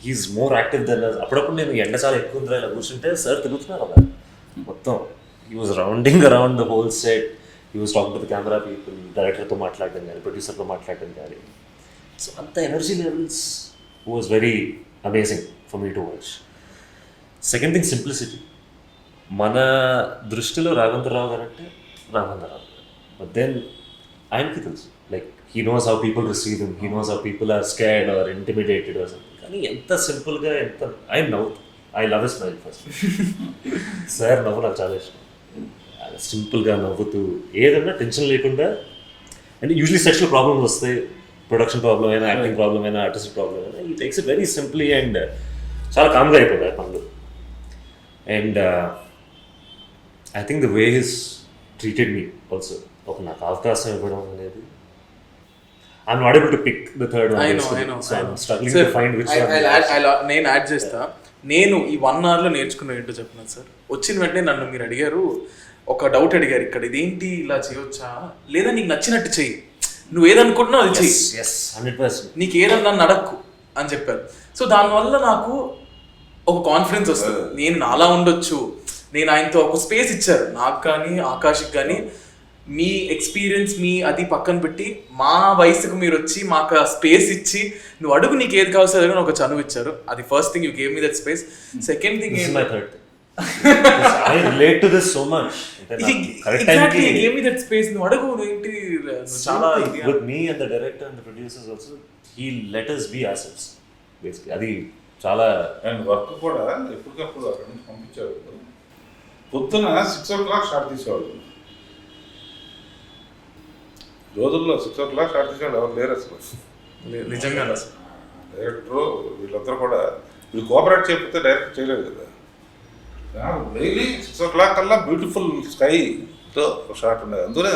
Speaker 3: he's more active then us. అప్పుడప్పుడు నేను ఎండ చాలా ఎక్కువ ఉందిరా ఇలా కూర్చుంటే సార్ తిరుగుతున్నారు అలా మొత్తం. He was rounding around the whole set. He was talking to the camera people, డైరెక్టర్తో మాట్లాడడం కానీ, ప్రొడ్యూసర్తో మాట్లాడడం కానీ. సో అంత energy levels was very amazing for me to watch. Second thing, simplicity. మన దృష్టిలో రాఘవేంద్రరావు గారు అంటే రాఘవేంద్రరావు గారు, బట్ దెన్ ఆయనకి తెలుసు, like he knows how people receive him, he knows how people are scared or intimidated or something. కానీ ఎంత సింపుల్గా, ఎంత ఐ నవ్వుతాను. I love a smile first. Sir నవ్వు నాకు చాలా ఇష్టం. సింపుల్గా నవ్వుతూ ఏదన్నా టెన్షన్ లేకుండా. అంటే యూజువలీ సెట్స్లో ప్రాబ్లమ్స్ వస్తాయి, ప్రొడక్షన్ ప్రాబ్లం అయినా, యాక్టింగ్ ప్రాబ్లం అయినా, ఆర్టిస్ట్ ప్రాబ్లం అయినా, ఈ takes it very simply and చాలా కామ్గా అయిపోతాయి పనులు. And I think the way his treated me also, ఒక నాకు అవకాశం ఇవ్వడం అనేది. I'm not able to pick the third one. I know. So I'm struggling to find which one.
Speaker 1: నేను యాడ్ చేస్తా. నేను ఈ 1 hourలో నేర్చుకున్న ఏంటో చెప్తున్నాను సార్. వచ్చిన వెంటనే నన్ను మీరు అడిగారు, ఒక డౌట్ అడిగారు, ఇక్కడ ఇదేంటి ఇలా చేయొచ్చా, లేదా నీకు నచ్చినట్టు చెయ్యి, నువ్వు ఏదనుకుంటున్నావు అది చెయ్యి,
Speaker 3: 100%,
Speaker 1: నీకు ఏదన్నా నడక్కు అని చెప్పారు. సో దానివల్ల నాకు ఒక కాన్ఫిడెన్స్ వస్తుంది, నేను నాలా ఉండొచ్చు. నేను ఆయనతో ఒక స్పేస్ ఇచ్చారు నాకు కానీ, ఆకాష్కి కానీ. మీ ఎక్స్పీరియన్స్, మీ అది పక్కన పెట్టి మా వయసుకు మీరు వచ్చి మాకు ఆ స్పేస్ ఇచ్చి, నువ్వు అడుగు నీకు ఏది కావాల్సి అని ఒక చనువు ఇచ్చారు. అది first thing, you gave me that space. Second thing,
Speaker 3: I relate to this so much.
Speaker 1: Exactly, you gave me that space. నువ్వు అడుగు, ఏంటి చాలా
Speaker 3: with me and the director and the producers also, he let us be ourselves basically. అది చాలా.
Speaker 2: And work కూడా ఎప్పటికప్పుడు అక్కడ నుంచి పంపించారు. పొద్దున 6 o'clock స్టార్ట్ తీసేవాళ్ళు. రోజుల్లో 6 o'clock స్టార్ట్ చేసేవాళ్ళు ఎవరు లేరు అసలు.
Speaker 1: నిజంగా
Speaker 2: డైరెక్టరు వీళ్ళందరూ కూడా వీళ్ళు కోఆపరేట్ చేయకపోతే డైరెక్ట్ చేయలేదు కదా. డైలీ 6 o'clock కల్లా బ్యూటిఫుల్ స్కైతో షాట్ ఉండేది. అందుకనే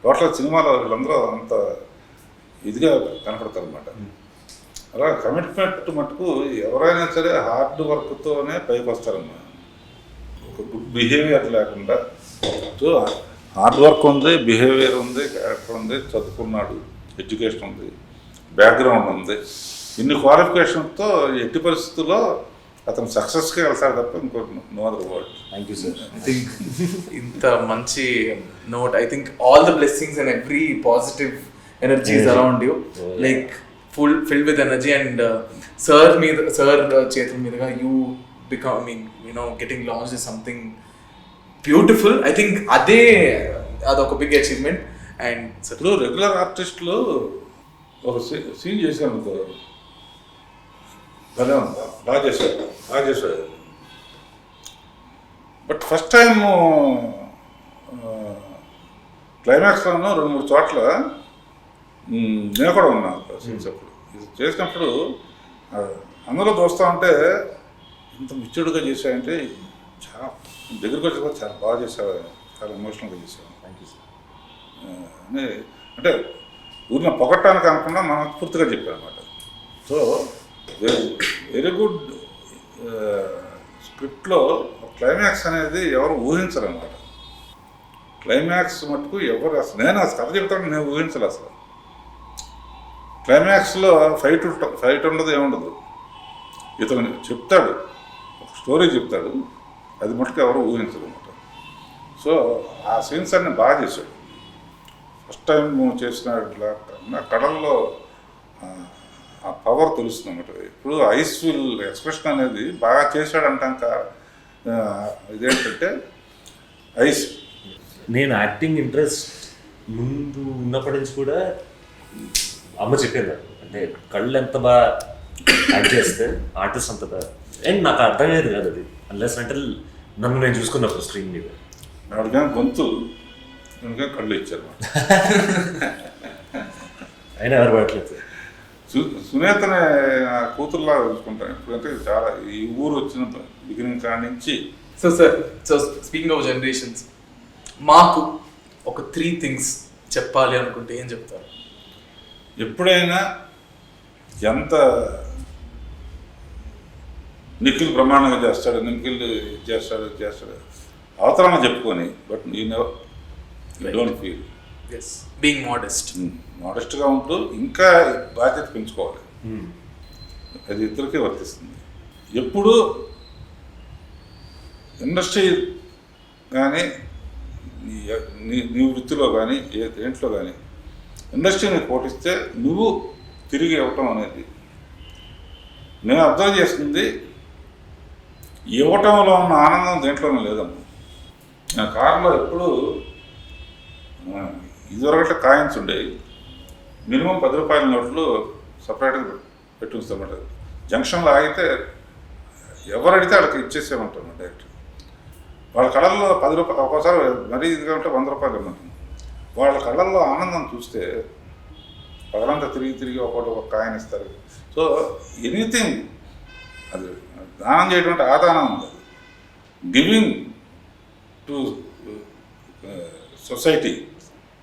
Speaker 2: టోటల్ సినిమాలో వీళ్ళందరూ అంత ఇదిగా కనపడతారు అనమాట. అలా కమిట్మెంట్ మటుకు ఎవరైనా సరే హార్డ్ వర్క్తోనే పైకి వస్తారన్నమాట. ఒక గుడ్ బిహేవియర్ లేకుండా. సో హార్డ్ వర్క్ ఉంది, బిహేవియర్ ఉంది, క్యారెక్టర్ ఉంది, చదువుకున్నాడు, ఎడ్యుకేషన్ ఉంది, బ్యాక్గ్రౌండ్ ఉంది. ఇన్ని క్వాలిఫికేషన్తో ఎట్టి పరిస్థితుల్లో అతను సక్సెస్కి వెళ్తాడు తప్ప ఇంకో no other word.
Speaker 3: Thank you sir.
Speaker 1: I think ఇంత మంచి note, I think all the blessings and every positive energies around you, like filled with energy. And sir చేతుల మీదుగా you become, I mean getting launch is something beautiful. I think అదొక big achievement. And
Speaker 2: ఇప్పుడు regular ఆర్టిస్టులు ఒక scene చేశాను అనుకో, భలే ఉందా, బాగా చేశాడు. బట్ ఫస్ట్ టైం క్లైమాక్స్లోనూ 2-3 చోట్ల నేను కూడా ఉన్నాను సీన్స్ అప్పుడు. ఇది చేసినప్పుడు అందులో చూస్తూ ఉంటే ఇంత మిచ్చుడుగా చేశాయంటే చాలా దగ్గరికి వచ్చి కూడా చాలా బాగా చేసావు, చాలా ఎమోషనల్గా చేసావు.
Speaker 3: Thank you sir.
Speaker 2: అంటే ఊరిని పొగట్టానికి అనుకున్నా మనస్ఫూర్తిగా చెప్పాను అనమాట. సో వెరీ గుడ్ స్క్రిప్ట్లో క్లైమాక్స్ అనేది ఎవరు ఊహించరు అనమాట. క్లైమాక్స్ మటుకు ఎవరు అసలు, నేను అసలు కథ చెప్తాను, నేను ఊహించలే అసలు. క్లైమాక్స్లో ఫైట్ ఉండదు, ఏముండదు. ఇతను చెప్తాడు, ఒక స్టోరీ చెప్తాడు, అది మటుకు ఎవరు ఊహించరు అనమాట. సో ఆ సీన్స్ అన్ని బాగా చేశాడు. ఫస్ట్ టైం చేసిన నా కళల్లో ఆ పవర్ తెలుస్తుంది అన్నమాట. ఇప్పుడు ఐస్ఫుల్ ఎక్స్ప్రెషన్ అనేది బాగా చేశాడంటాక ఇదేంటంటే ఐస్.
Speaker 3: నేను యాక్టింగ్ ఇంట్రెస్ట్ ముందు ఉన్నప్పటి నుంచి కూడా అమ్మ చెప్పేది నాకు. అంటే కళ్ళు ఎంత బాగా యాక్ట్ చేస్తే ఆర్టిస్ట్ అంత బాగా. అండ్ నాకు అర్థమయ్యేది కాదు అది, అన్లెస్ అంటే నన్ను నేను చూసుకున్నప్పుడు స్క్రీన్ మీద.
Speaker 2: నాడుగా గొంతు కళ్ళు ఇచ్చారు.
Speaker 1: అయినా ఎవరు పడట్లేదు.
Speaker 2: సునేతనే కూతురులా చూసుకుంటాను. ఎందుకంటే చాలా ఈ ఊరు వచ్చిన బిగినింగ్ కాడి నుంచి.
Speaker 1: So sir, so speaking of generations, మాకు ఒక 3 థింగ్స్ చెప్పాలి అనుకుంటే ఏం చెప్తారు?
Speaker 2: ఎప్పుడైనా ఎంత నిఖిల్ బ్రహ్మాండంగా చేస్తాడు, నిఖిల్ చేస్తాడు అవతరంగా చెప్పుకొని, but you don't feel.
Speaker 1: Yes, being
Speaker 2: మోడెస్ట్గా ఉంటూ ఇంకా బాధ్యత పెంచుకోవాలి. అది ఇద్దరికీ వర్తిస్తుంది. ఎప్పుడు ఇండస్ట్రీ కానీ నీ వృత్తిలో కానీ దేంట్లో కానీ ఇండస్ట్రీని పోటిస్తే నువ్వు తిరిగి ఇవ్వటం అనేది, నేను అబ్జర్వ్ చేస్తుంది, ఇవ్వటంలో ఉన్న ఆనందం దేంట్లోనే లేదమ్మా. నా కారులో ఎప్పుడు ఇదివరకట్ల కాయిన్స్ ఉండేవి, మినిమం 10 రూపాయల నోట్లు సపరేట్గా పెట్టి ఉంస్తామంట. జంక్షన్లో ఆగితే ఎవరు అడిగితే వాళ్ళకి ఇచ్చేసేమంటాను డైరెక్ట్. వాళ్ళ కళల్లో 10 రూపాయలు, ఒక్కోసారి మరీ ఇదిగా ఉంటే 100 రూపాయలు ఇవ్వమంటాను. వాళ్ళ కళల్లో ఆనందం చూస్తే పగలంతా తిరిగి ఒక కాయిన్ ఇస్తారు. సో ఎనీథింగ్, అది దానం చేయడం అంటే ఆదానం ఉండదు. Giving to society.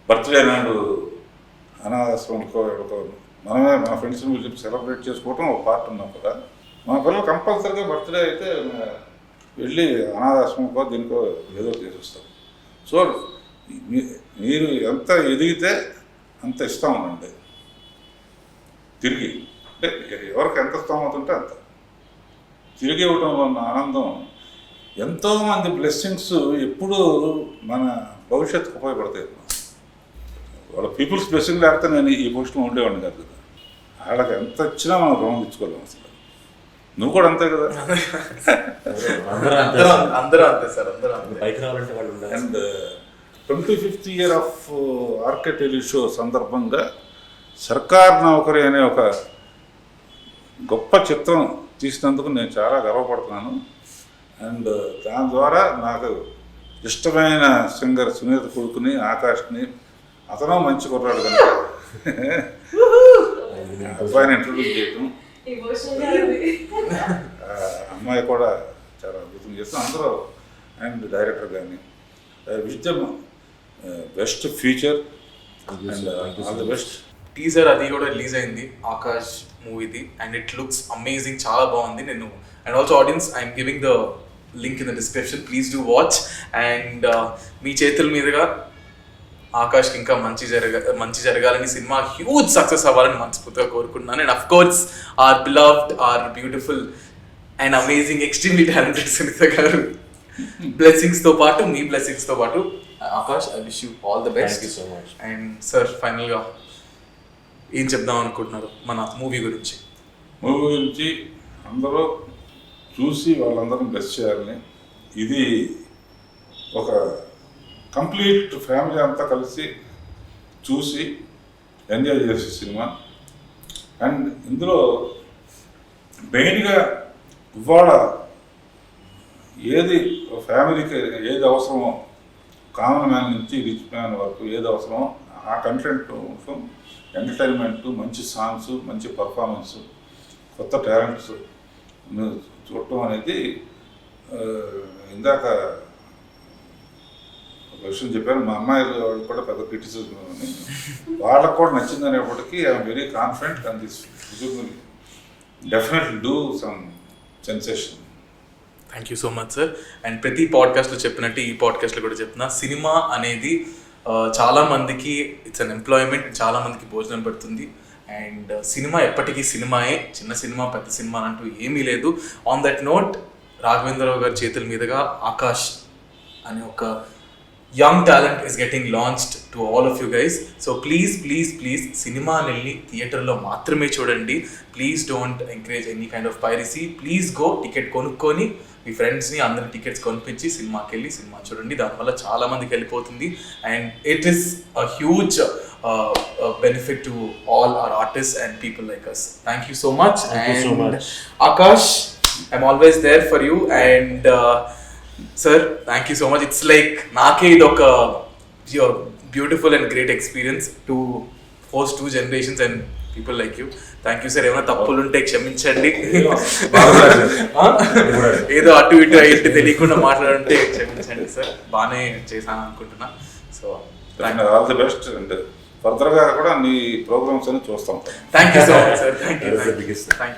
Speaker 2: బర్త్డే నాడు అనాథాశ్రమంలో మనమే మన ఫ్రెండ్స్ని పిలిచి సెలబ్రేట్ చేసుకోవటం ఒక పార్ట్ ఉన్నాం కదా. మన పిల్లలు కంపల్సరీగా బర్త్డే అయితే వెళ్ళి అనాథాశ్రమంకో దీనికో ఏదో చేసి వస్తారు. సో మీరు ఎంత ఎదిగితే అంత ఇస్తామనండి తిరిగి. అంటే ఎవరికి ఎంత స్తోమత అంత తిరిగి ఇవ్వడంలో ఉన్న ఆనందం. ఎంతోమంది బ్లెస్సింగ్స్ ఎప్పుడూ మన భవిష్యత్తుకు ఉపయోగపడతాయి. వాళ్ళ పీపుల్స్ బ్లెస్సింగ్ లేకపోతే నేను ఈ పొజిషన్లో ఉండేవాడిని కాదు కదా. వాళ్ళకి ఎంత ఇచ్చినా మనం రుణం తెచ్చుకోలేము అసలు. నువ్వు కూడా అంతే కదా.
Speaker 1: అందరూ అంతే సార్,
Speaker 3: పైకి రావాలంటే వాళ్ళు.
Speaker 2: And 25th year of RK tele show సందర్భంగా సర్కార్ నౌకరి అనే ఒక గొప్ప చిత్రం తీసినందుకు నేను చాలా గర్వపడుతున్నాను. అండ్ దాని ద్వారా నాకు ఇష్టమైన సింగర్ సునీత కొడుకుని, ఆకాష్ని, అతను మంచి కుర్రాడు కనుక అబ్బాయిని ఇంట్రొడ్యూస్ చేయటం, అమ్మాయి కూడా చాలా అద్భుతం చేస్తాం అందరూ. అండ్ డైరెక్టర్ కానీ wish them best future and all the best.
Speaker 1: Teaser అది కూడా రిలీజ్ అయింది ఆకాష్ మూవీది, అండ్ ఇట్ లుక్స్ అమేజింగ్, చాలా బాగుంది. నేను and also audience, I'm giving the link in the description, please do watch. And మీ చేతుల మీదుగా ఆకాష్కి ఇంకా మంచి జరగాలని, సినిమా హ్యూజ్ సక్సెస్ అవ్వాలని మనస్ఫూర్తిగా కోరుకుంటున్నాను. And of course our beloved, our beautiful and amazing extremely talented Sunitha garu blessings తో పాటు మీ బ్లెస్సింగ్స్ తో పాటు Akash, I wish you all the best.
Speaker 3: Thank you so much.
Speaker 1: And sir final గా ఏం చెప్దాం అనుకుంటున్నారు మన మూవీ గురించి?
Speaker 2: మూవీ గురించి అందరూ చూసి వాళ్ళందరం బ్లెస్ చేయాలని, ఇది ఒక కంప్లీట్ ఫ్యామిలీ అంతా కలిసి చూసి ఎంజాయ్ చేసే సినిమా. అండ్ ఇందులో మెయిన్గా ఇవాళ ఏది ఫ్యామిలీకి ఏది అవసరమో, కామన్ మ్యాన్ నుంచి రిచ్ మ్యాన్ వరకు ఏది అవసరమో ఆ కంటెంట్ కోసం ఎంటర్టైన్మెంట్, మంచి సాంగ్స్, మంచి పర్ఫార్మెన్స్, కొత్త టాలెంట్స్ చూడటం అనేది ఇందాక ఒక విషయం చెప్పాను, మా అమ్మాయిలు వాళ్ళు కూడా పెద్ద క్రిటిసిజం అని, వాళ్ళకు కూడా నచ్చింది అనేప్పటికీ I'm very confident and this definitely do some sensation.
Speaker 1: Thank you so much sir. And ప్రతి పాడ్కాస్ట్లో చెప్పినట్టు ఈ పాడ్కాస్ట్లో కూడా చెప్తున్నా, సినిమా అనేది చాలా మందికి ఇట్స్ అన్ ఎంప్లాయ్మెంట్, చాలా మందికి భోజనం పెడుతుంది. అండ్ సినిమా ఎప్పటికీ సినిమాయే, చిన్న సినిమా పెద్ద సినిమా అంటూ ఏమీ లేదు. ఆన్ దట్ నోట్, రాఘవేంద్రరావు గారి చేతుల మీదుగా ఆకాష్ అనే ఒక young talent is getting launched to all of you guys. So please please please సినిమాని వెళ్ళి థియేటర్లో మాత్రమే చూడండి. Please don't encourage any kind of piracy. Please go, ticket కొనుక్కొని మీ ఫ్రెండ్స్ని అందరి టికెట్స్ కొనిపించి సినిమాకి వెళ్ళి సినిమా చూడండి. దానివల్ల చాలా మందికి వెళ్ళిపోతుంది. And it is a huge benefit to all our artists and people like us. Thank you so much.
Speaker 3: Thank you so much.
Speaker 1: Akash, I'm always there for you. And sir, thank you so much. It's like naake idoka your beautiful and great experience to host two generations and people like you. Thank you sir. ఏమైనా తప్పులు ఉంటే క్షమించండి. ఏదో అటు ఇటు అయితే తెలియకుండా మాట్లాడుంటే క్షమించండి సార్. బాగానే చేశాను అనుకుంటున్నా. So
Speaker 2: all the best. And ఫర్దర్గా కూడా నీ ప్రోగ్రామ్స్ అని చూస్తాం.
Speaker 1: Thank you so much sir. Thank you.
Speaker 3: That is the biggest.
Speaker 1: Thank you.